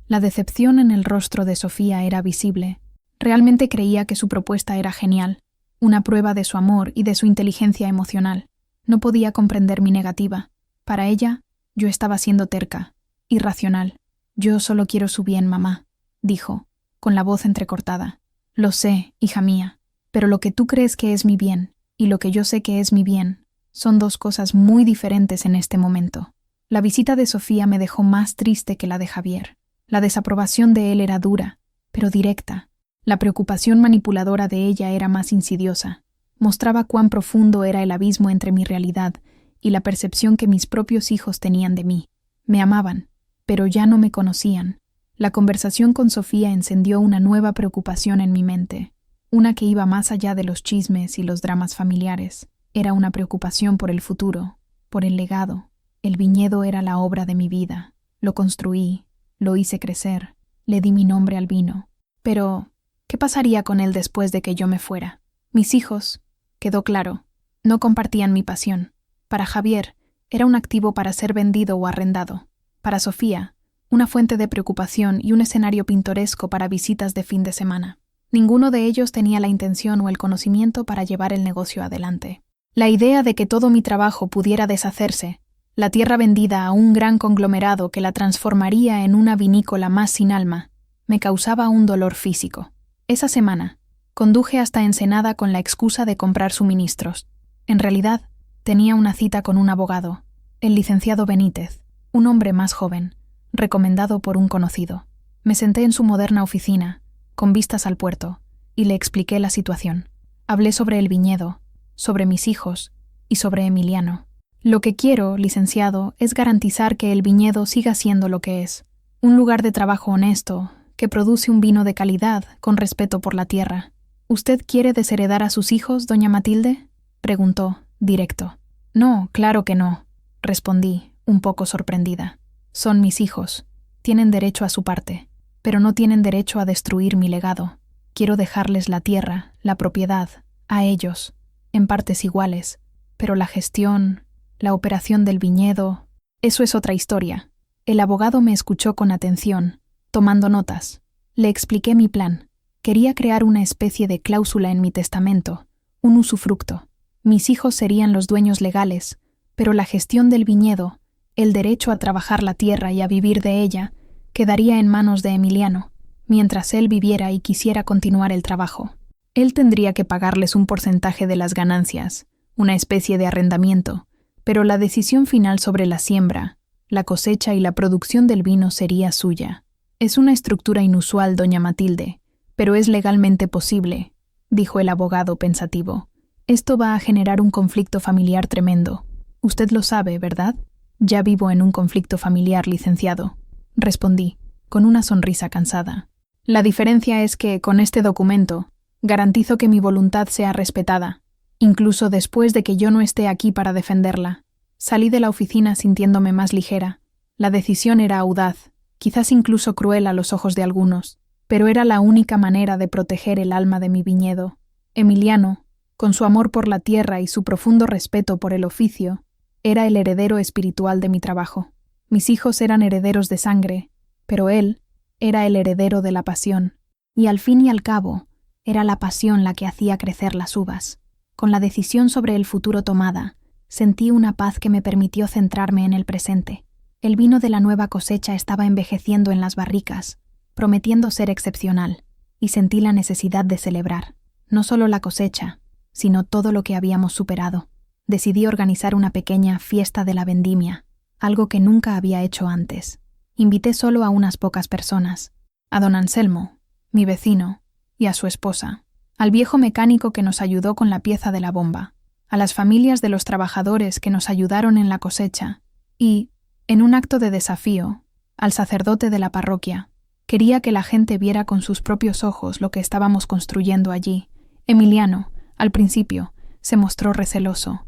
La decepción en el rostro de Sofía era visible. Realmente creía que su propuesta era genial, una prueba de su amor y de su inteligencia emocional. No podía comprender mi negativa. Para ella, yo estaba siendo terca, irracional. «Yo solo quiero su bien, mamá», dijo, con la voz entrecortada. «Lo sé, hija mía, pero lo que tú crees que es mi bien y lo que yo sé que es mi bien son dos cosas muy diferentes en este momento». La visita de Sofía me dejó más triste que la de Javier. La desaprobación de él era dura, pero directa. La preocupación manipuladora de ella era más insidiosa. Mostraba cuán profundo era el abismo entre mi realidad y la percepción que mis propios hijos tenían de mí. Me amaban, pero ya no me conocían. La conversación con Sofía encendió una nueva preocupación en mi mente, una que iba más allá de los chismes y los dramas familiares. Era una preocupación por el futuro, por el legado. El viñedo era la obra de mi vida. Lo construí, lo hice crecer, le di mi nombre al vino. Pero, ¿qué pasaría con él después de que yo me fuera? Mis hijos, quedó claro, no compartían mi pasión. Para Javier, era un activo para ser vendido o arrendado. Para Sofía, una fuente de preocupación y un escenario pintoresco para visitas de fin de semana. Ninguno de ellos tenía la intención o el conocimiento para llevar el negocio adelante. La idea de que todo mi trabajo pudiera deshacerse, la tierra vendida a un gran conglomerado que la transformaría en una vinícola más sin alma, me causaba un dolor físico. Esa semana, conduje hasta Ensenada con la excusa de comprar suministros. En realidad, tenía una cita con un abogado, el licenciado Benítez, un hombre más joven, recomendado por un conocido. Me senté en su moderna oficina, con vistas al puerto, y le expliqué la situación. Hablé sobre el viñedo, sobre mis hijos y sobre Emiliano. Lo que quiero, licenciado, es garantizar que el viñedo siga siendo lo que es, un lugar de trabajo honesto, que produce un vino de calidad, con respeto por la tierra. ¿Usted quiere desheredar a sus hijos, doña Matilde?, preguntó, directo. No, claro que no, respondí, un poco sorprendida. Son mis hijos, tienen derecho a su parte, pero no tienen derecho a destruir mi legado. Quiero dejarles la tierra, la propiedad, a ellos, en partes iguales, pero la gestión, la operación del viñedo, eso es otra historia. El abogado me escuchó con atención, tomando notas. Le expliqué mi plan. Quería crear una especie de cláusula en mi testamento, un usufructo. Mis hijos serían los dueños legales, pero la gestión del viñedo, el derecho a trabajar la tierra y a vivir de ella, quedaría en manos de Emiliano, mientras él viviera y quisiera continuar el trabajo. Él tendría que pagarles un porcentaje de las ganancias, una especie de arrendamiento, pero la decisión final sobre la siembra, la cosecha y la producción del vino sería suya. Es una estructura inusual, doña Matilde, pero es legalmente posible, dijo el abogado pensativo. Esto va a generar un conflicto familiar tremendo. Usted lo sabe, ¿verdad? Ya vivo en un conflicto familiar, licenciado, respondí, con una sonrisa cansada. La diferencia es que, con este documento, garantizo que mi voluntad sea respetada, incluso después de que yo no esté aquí para defenderla. Salí de la oficina sintiéndome más ligera. La decisión era audaz, quizás incluso cruel a los ojos de algunos, pero era la única manera de proteger el alma de mi viñedo. Emiliano, con su amor por la tierra y su profundo respeto por el oficio, era el heredero espiritual de mi trabajo. Mis hijos eran herederos de sangre, pero él era el heredero de la pasión. Y al fin y al cabo, era la pasión la que hacía crecer las uvas. Con la decisión sobre el futuro tomada, sentí una paz que me permitió centrarme en el presente. El vino de la nueva cosecha estaba envejeciendo en las barricas, prometiendo ser excepcional, y sentí la necesidad de celebrar, no solo la cosecha, sino todo lo que habíamos superado. Decidí organizar una pequeña fiesta de la vendimia, algo que nunca había hecho antes. Invité solo a unas pocas personas, a don Anselmo, mi vecino, y a su esposa, al viejo mecánico que nos ayudó con la pieza de la bomba, a las familias de los trabajadores que nos ayudaron en la cosecha, y, en un acto de desafío, al sacerdote de la parroquia. Quería que la gente viera con sus propios ojos lo que estábamos construyendo allí. Emiliano, al principio, se mostró receloso.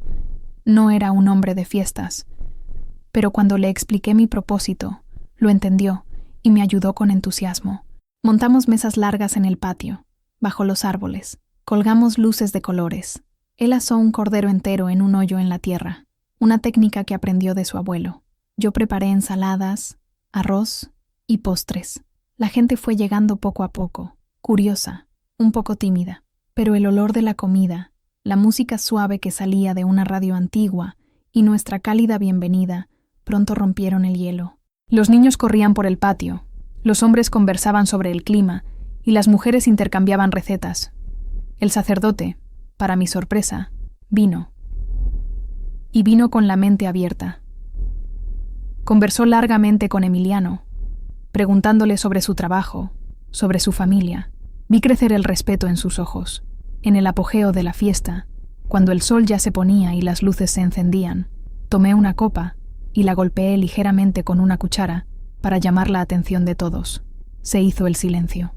No era un hombre de fiestas, pero cuando le expliqué mi propósito, lo entendió y me ayudó con entusiasmo. Montamos mesas largas en el patio, bajo los árboles, colgamos luces de colores. Él asó un cordero entero en un hoyo en la tierra, una técnica que aprendió de su abuelo. Yo preparé ensaladas, arroz y postres. La gente fue llegando poco a poco, curiosa, un poco tímida, pero el olor de la comida, la música suave que salía de una radio antigua y nuestra cálida bienvenida pronto rompieron el hielo. Los niños corrían por el patio, los hombres conversaban sobre el clima y las mujeres intercambiaban recetas. El sacerdote, para mi sorpresa, vino. Y vino con la mente abierta. Conversó largamente con Emiliano, preguntándole sobre su trabajo, sobre su familia. Vi crecer el respeto en sus ojos. En el apogeo de la fiesta, cuando el sol ya se ponía y las luces se encendían, tomé una copa y la golpeé ligeramente con una cuchara para llamar la atención de todos. Se hizo el silencio.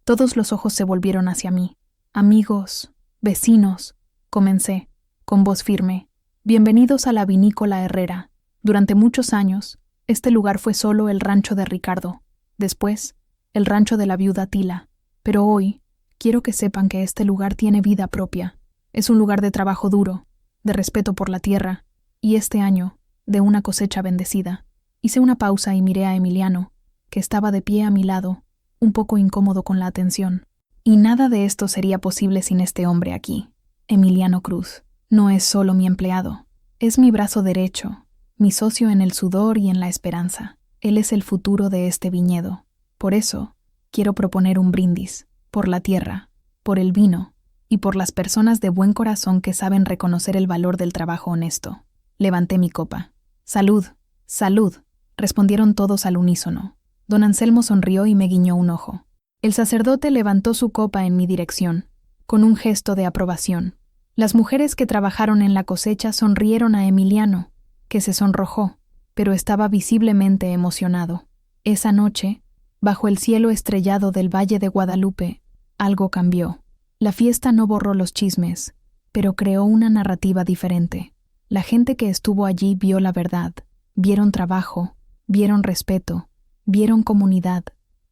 Todos los ojos se volvieron hacia mí. Amigos, vecinos, comencé, con voz firme. Bienvenidos a la Vinícola Herrera. Durante muchos años, este lugar fue solo el rancho de Ricardo. Después, el rancho de la viuda Tila. Pero hoy, quiero que sepan que este lugar tiene vida propia. Es un lugar de trabajo duro, de respeto por la tierra, y este año, de una cosecha bendecida. Hice una pausa y miré a Emiliano, que estaba de pie a mi lado, un poco incómodo con la atención. Y nada de esto sería posible sin este hombre aquí. Emiliano Cruz. No es solo mi empleado. Es mi brazo derecho, mi socio en el sudor y en la esperanza. Él es el futuro de este viñedo. Por eso, quiero proponer un brindis, por la tierra, por el vino y por las personas de buen corazón que saben reconocer el valor del trabajo honesto. Levanté mi copa. Salud, salud, respondieron todos al unísono. Don Anselmo sonrió y me guiñó un ojo. El sacerdote levantó su copa en mi dirección, con un gesto de aprobación. Las mujeres que trabajaron en la cosecha sonrieron a Emiliano, que se sonrojó, pero estaba visiblemente emocionado. Esa noche, bajo el cielo estrellado del Valle de Guadalupe, algo cambió. La fiesta no borró los chismes, pero creó una narrativa diferente. La gente que estuvo allí vio la verdad, vieron trabajo, vieron respeto, vieron comunidad,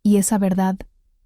y esa verdad,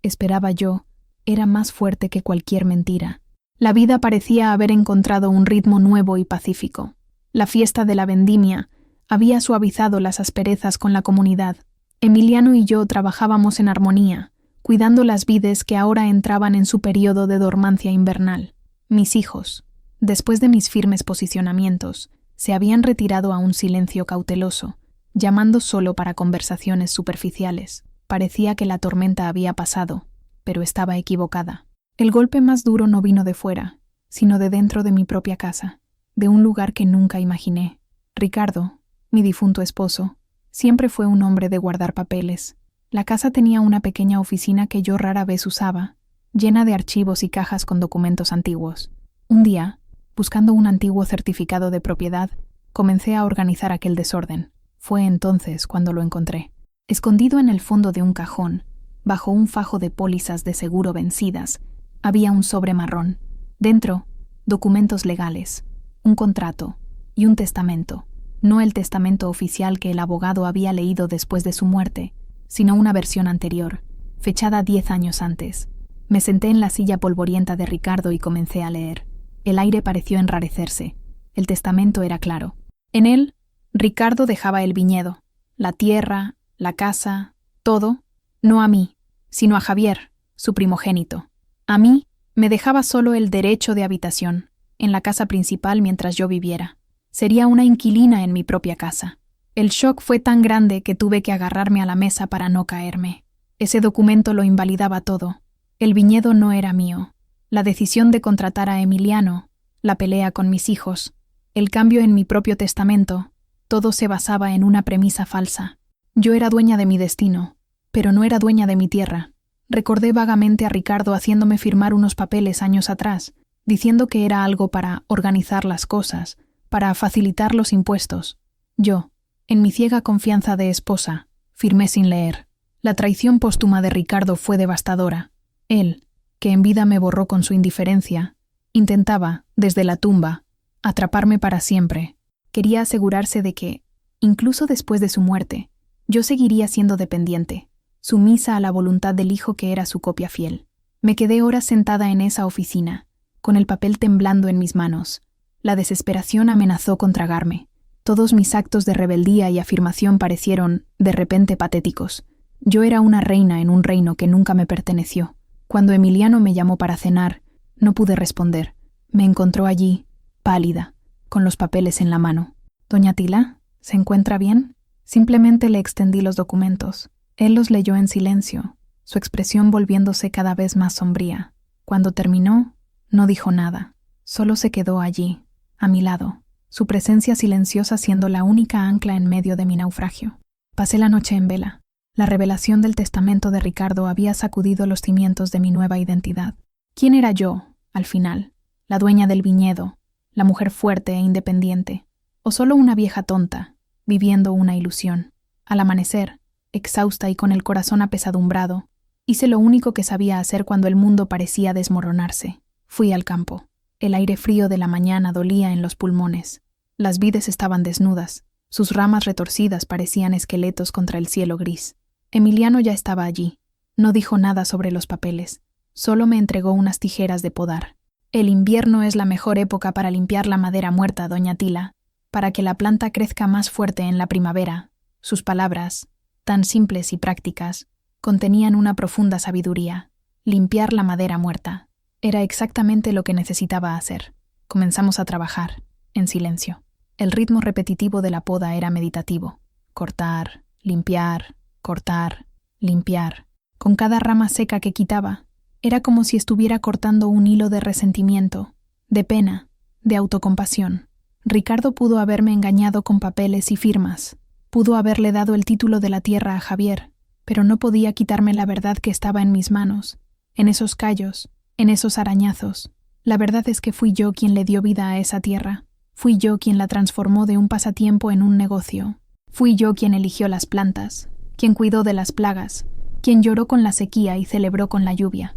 esperaba yo, era más fuerte que cualquier mentira. La vida parecía haber encontrado un ritmo nuevo y pacífico. La fiesta de la vendimia había suavizado las asperezas con la comunidad. Emiliano y yo trabajábamos en armonía, cuidando las vides que ahora entraban en su periodo de dormancia invernal. Mis hijos, después de mis firmes posicionamientos, se habían retirado a un silencio cauteloso, llamando solo para conversaciones superficiales. Parecía que la tormenta había pasado, pero estaba equivocada. El golpe más duro no vino de fuera, sino de dentro de mi propia casa, de un lugar que nunca imaginé. Ricardo, mi difunto esposo, siempre fue un hombre de guardar papeles. La casa tenía una pequeña oficina que yo rara vez usaba, llena de archivos y cajas con documentos antiguos. Un día, buscando un antiguo certificado de propiedad, comencé a organizar aquel desorden. Fue entonces cuando lo encontré. Escondido en el fondo de un cajón, bajo un fajo de pólizas de seguro vencidas, había un sobre marrón. Dentro, documentos legales, un contrato y un testamento. No el testamento oficial que el abogado había leído después de su muerte, sino una versión anterior, fechada 10 años antes. Me senté en la silla polvorienta de Ricardo y comencé a leer. El aire pareció enrarecerse. El testamento era claro. En él, Ricardo dejaba el viñedo, la tierra, la casa, todo, no a mí, sino a Javier, su primogénito. A mí me dejaba solo el derecho de habitación, en la casa principal mientras yo viviera. Sería una inquilina en mi propia casa. El shock fue tan grande que tuve que agarrarme a la mesa para no caerme. Ese documento lo invalidaba todo. El viñedo no era mío. La decisión de contratar a Emiliano, la pelea con mis hijos, el cambio en mi propio testamento, todo se basaba en una premisa falsa. Yo era dueña de mi destino, pero no era dueña de mi tierra. Recordé vagamente a Ricardo haciéndome firmar unos papeles años atrás, diciendo que era algo para organizar las cosas, para facilitar los impuestos. Yo, en mi ciega confianza de esposa, firmé sin leer. La traición póstuma de Ricardo fue devastadora. Él, que en vida me borró con su indiferencia, intentaba, desde la tumba, atraparme para siempre. Quería asegurarse de que, incluso después de su muerte, yo seguiría siendo dependiente, sumisa a la voluntad del hijo que era su copia fiel. Me quedé horas sentada en esa oficina, con el papel temblando en mis manos. La desesperación amenazó con tragarme. Todos mis actos de rebeldía y afirmación parecieron, de repente, patéticos. Yo era una reina en un reino que nunca me perteneció. Cuando Emiliano me llamó para cenar, no pude responder. Me encontró allí, pálida, con los papeles en la mano. «¿Doña Tila? ¿Se encuentra bien?» Simplemente le extendí los documentos. Él los leyó en silencio, su expresión volviéndose cada vez más sombría. Cuando terminó, no dijo nada. Solo se quedó allí, a mi lado, su presencia silenciosa siendo la única ancla en medio de mi naufragio. Pasé la noche en vela. La revelación del testamento de Ricardo había sacudido los cimientos de mi nueva identidad. ¿Quién era yo, al final? ¿La dueña del viñedo? ¿La mujer fuerte e independiente? ¿O solo una vieja tonta, viviendo una ilusión? Al amanecer, exhausta y con el corazón apesadumbrado, hice lo único que sabía hacer cuando el mundo parecía desmoronarse. Fui al campo. El aire frío de la mañana dolía en los pulmones. Las vides estaban desnudas. Sus ramas retorcidas parecían esqueletos contra el cielo gris. Emiliano ya estaba allí. No dijo nada sobre los papeles. Solo me entregó unas tijeras de podar. El invierno es la mejor época para limpiar la madera muerta, doña Tila, para que la planta crezca más fuerte en la primavera. Sus palabras, tan simples y prácticas, contenían una profunda sabiduría. Limpiar la madera muerta. Era exactamente lo que necesitaba hacer. Comenzamos a trabajar, en silencio. El ritmo repetitivo de la poda era meditativo. Cortar, limpiar, cortar, limpiar. Con cada rama seca que quitaba, era como si estuviera cortando un hilo de resentimiento, de pena, de autocompasión. Ricardo pudo haberme engañado con papeles y firmas. Pudo haberle dado el título de la tierra a Javier, pero no podía quitarme la verdad que estaba en mis manos, en esos callos, en esos arañazos. La verdad es que fui yo quien le dio vida a esa tierra. Fui yo quien la transformó de un pasatiempo en un negocio. Fui yo quien eligió las plantas, quien cuidó de las plagas, quien lloró con la sequía y celebró con la lluvia.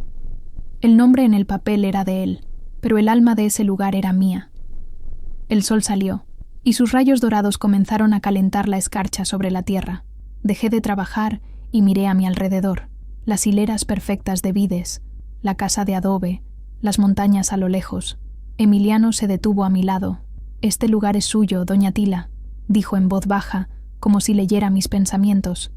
El nombre en el papel era de él, pero el alma de ese lugar era mía. El sol salió, y sus rayos dorados comenzaron a calentar la escarcha sobre la tierra. Dejé de trabajar y miré a mi alrededor. Las hileras perfectas de vides, la casa de adobe, las montañas a lo lejos. Emiliano se detuvo a mi lado. «Este lugar es suyo, doña Tila», dijo en voz baja, como si leyera mis pensamientos.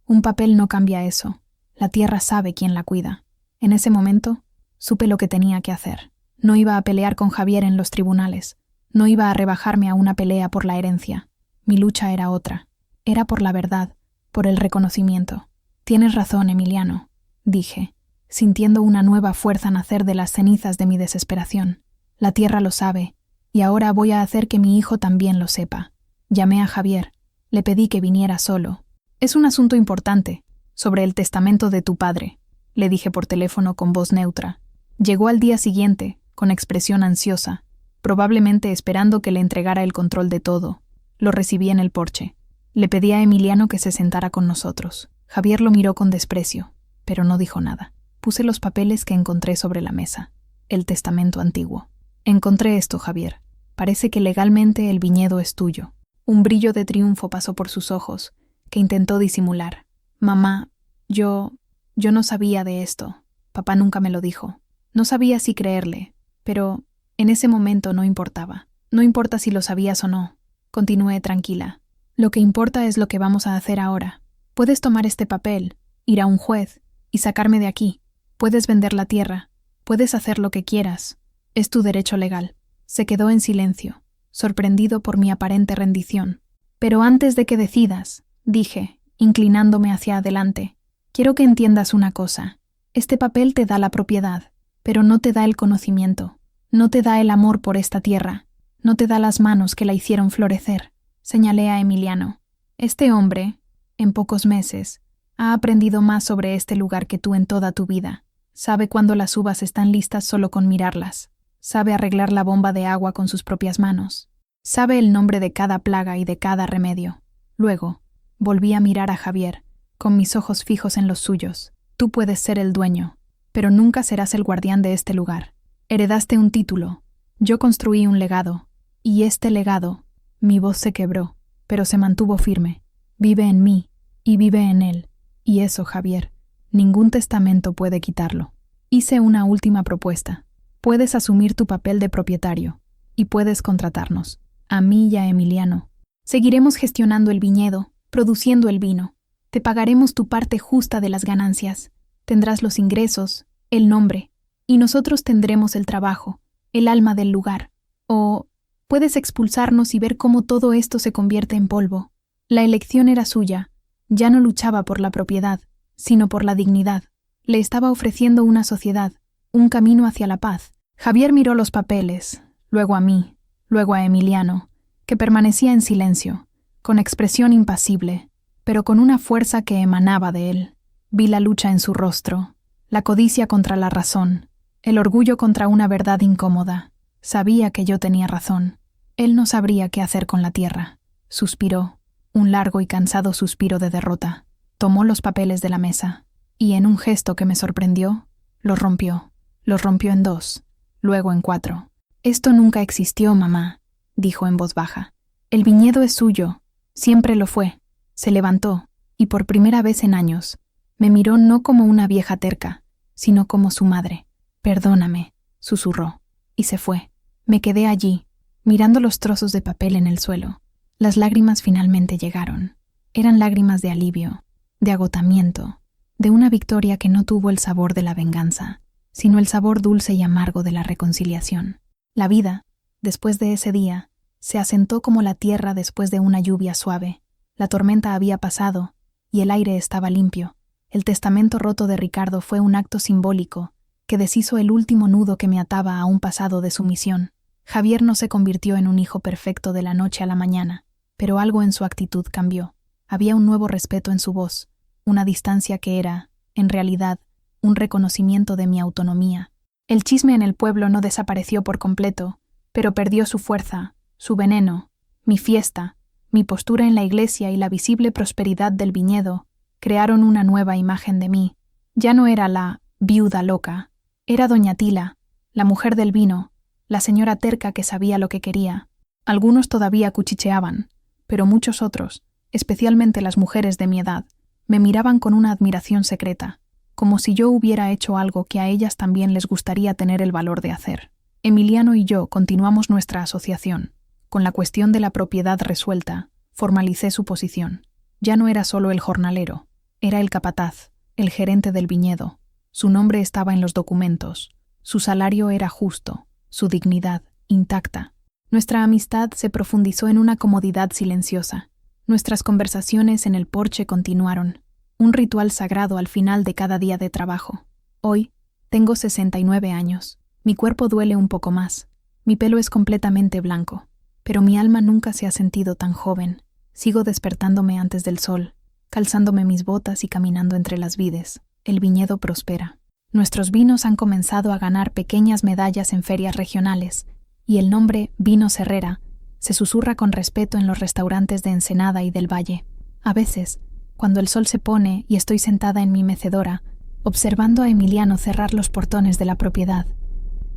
Un papel no cambia eso. La tierra sabe quién la cuida. En ese momento, supe lo que tenía que hacer. No iba a pelear con Javier en los tribunales. No iba a rebajarme a una pelea por la herencia. Mi lucha era otra. Era por la verdad, por el reconocimiento. «Tienes razón, Emiliano», dije, sintiendo una nueva fuerza nacer de las cenizas de mi desesperación. La tierra lo sabe, y ahora voy a hacer que mi hijo también lo sepa. Llamé a Javier. Le pedí que viniera solo. «Es un asunto importante, sobre el testamento de tu padre», le dije por teléfono con voz neutra. Llegó al día siguiente, con expresión ansiosa, probablemente esperando que le entregara el control de todo. Lo recibí en el porche. Le pedí a Emiliano que se sentara con nosotros. Javier lo miró con desprecio, pero no dijo nada. Puse los papeles que encontré sobre la mesa. El testamento antiguo. «Encontré esto, Javier. Parece que legalmente el viñedo es tuyo». Un brillo de triunfo pasó por sus ojos, que intentó disimular. «Mamá, yo no sabía de esto. Papá nunca me lo dijo. No sabía si creerle, pero en ese momento no importaba. No importa si lo sabías o no», continué tranquila. «Lo que importa es lo que vamos a hacer ahora. Puedes tomar este papel, ir a un juez y sacarme de aquí. Puedes vender la tierra. Puedes hacer lo que quieras. Es tu derecho legal». Se quedó en silencio, sorprendido por mi aparente rendición. «Pero antes de que decidas», dije, inclinándome hacia adelante, «quiero que entiendas una cosa. Este papel te da la propiedad, pero no te da el conocimiento. No te da el amor por esta tierra. No te da las manos que la hicieron florecer». Señalé a Emiliano. «Este hombre, en pocos meses, ha aprendido más sobre este lugar que tú en toda tu vida. Sabe cuándo las uvas están listas solo con mirarlas. Sabe arreglar la bomba de agua con sus propias manos. Sabe el nombre de cada plaga y de cada remedio». Luego, volví a mirar a Javier, con mis ojos fijos en los suyos. «Tú puedes ser el dueño, pero nunca serás el guardián de este lugar. Heredaste un título. Yo construí un legado. Y este legado», mi voz se quebró, pero se mantuvo firme, «vive en mí y vive en él. Y eso, Javier, ningún testamento puede quitarlo». Hice una última propuesta. «Puedes asumir tu papel de propietario y puedes contratarnos, a mí y a Emiliano. Seguiremos gestionando el viñedo, produciendo el vino. Te pagaremos tu parte justa de las ganancias. Tendrás los ingresos, el nombre, y nosotros tendremos el trabajo, el alma del lugar. O puedes expulsarnos y ver cómo todo esto se convierte en polvo». La elección era suya. Ya no luchaba por la propiedad, sino por la dignidad. Le estaba ofreciendo una sociedad, un camino hacia la paz. Javier miró los papeles, luego a mí, luego a Emiliano, que permanecía en silencio, con expresión impasible. pero con una fuerza que emanaba de él. Vi la lucha en su rostro, la codicia contra la razón, el orgullo contra una verdad incómoda. Sabía que yo tenía razón. Él no sabría qué hacer con la tierra. Suspiró, un largo y cansado suspiro de derrota. Tomó los papeles de la mesa, y en un gesto que me sorprendió, los rompió. Los rompió en 2, luego en 4. «Esto nunca existió, mamá», dijo en voz baja. «El viñedo es suyo, siempre lo fue». Se levantó, y por primera vez en años, me miró no como una vieja terca, sino como su madre. «Perdóname», susurró, y se fue. Me quedé allí, mirando los trozos de papel en el suelo. Las lágrimas finalmente llegaron. Eran lágrimas de alivio, de agotamiento, de una victoria que no tuvo el sabor de la venganza, sino el sabor dulce y amargo de la reconciliación. La vida, después de ese día, se asentó como la tierra después de una lluvia suave. La tormenta había pasado, y el aire estaba limpio. El testamento roto de Ricardo fue un acto simbólico que deshizo el último nudo que me ataba a un pasado de sumisión. Javier no se convirtió en un hijo perfecto de la noche a la mañana, pero algo en su actitud cambió. Había un nuevo respeto en su voz, una distancia que era, en realidad, un reconocimiento de mi autonomía. El chisme en el pueblo no desapareció por completo, pero perdió su fuerza, su veneno. Mi fiesta, mi postura en la iglesia y la visible prosperidad del viñedo crearon una nueva imagen de mí. Ya no era la viuda loca, era doña Tila, la mujer del vino, la señora terca que sabía lo que quería. Algunos todavía cuchicheaban, pero muchos otros, especialmente las mujeres de mi edad, me miraban con una admiración secreta, como si yo hubiera hecho algo que a ellas también les gustaría tener el valor de hacer. Emiliano y yo continuamos nuestra asociación. Con la cuestión de la propiedad resuelta, formalicé su posición. Ya no era solo el jornalero, era el capataz, el gerente del viñedo. Su nombre estaba en los documentos. Su salario era justo, su dignidad intacta. Nuestra amistad se profundizó en una comodidad silenciosa. Nuestras conversaciones en el porche continuaron, un ritual sagrado al final de cada día de trabajo. Hoy, tengo 69 años. Mi cuerpo duele un poco más. Mi pelo es completamente blanco, pero mi alma nunca se ha sentido tan joven. Sigo despertándome antes del sol, calzándome mis botas y caminando entre las vides. El viñedo prospera. Nuestros vinos han comenzado a ganar pequeñas medallas en ferias regionales, y el nombre Vinos Herrera se susurra con respeto en los restaurantes de Ensenada y del Valle. A veces, cuando el sol se pone y estoy sentada en mi mecedora, observando a Emiliano cerrar los portones de la propiedad,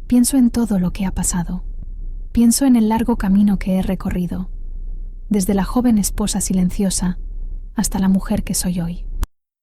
pienso en todo lo que ha pasado. Pienso en el largo camino que he recorrido, desde la joven esposa silenciosa hasta la mujer que soy hoy.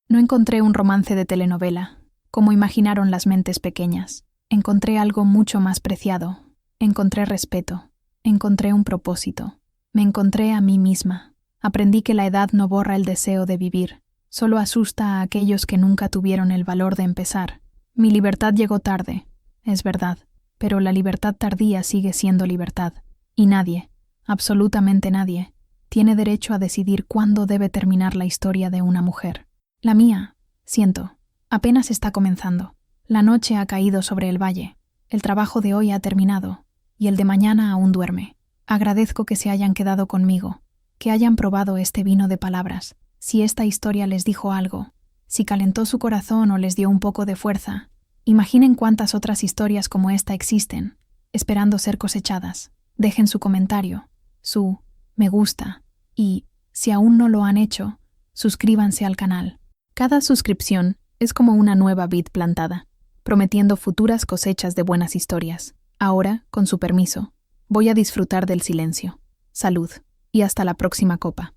No encontré un romance de telenovela, como imaginaron las mentes pequeñas. Encontré algo mucho más preciado. Encontré respeto. Encontré un propósito. Me encontré a mí misma. Aprendí que la edad no borra el deseo de vivir, solo asusta a aquellos que nunca tuvieron el valor de empezar. Mi libertad llegó tarde, es verdad, pero la libertad tardía sigue siendo libertad, y nadie, absolutamente nadie, tiene derecho a decidir cuándo debe terminar la historia de una mujer. La mía, siento, apenas está comenzando. La noche ha caído sobre el valle, el trabajo de hoy ha terminado, y el de mañana aún duerme. Agradezco que se hayan quedado conmigo, que hayan probado este vino de palabras. Si esta historia les dijo algo, si calentó su corazón o les dio un poco de fuerza, imaginen cuántas otras historias como esta existen, esperando ser cosechadas. Dejen su comentario, su me gusta, y, si aún no lo han hecho, suscríbanse al canal. Cada suscripción es como una nueva vid plantada, prometiendo futuras cosechas de buenas historias. Ahora, con su permiso, voy a disfrutar del silencio. Salud, y hasta la próxima copa.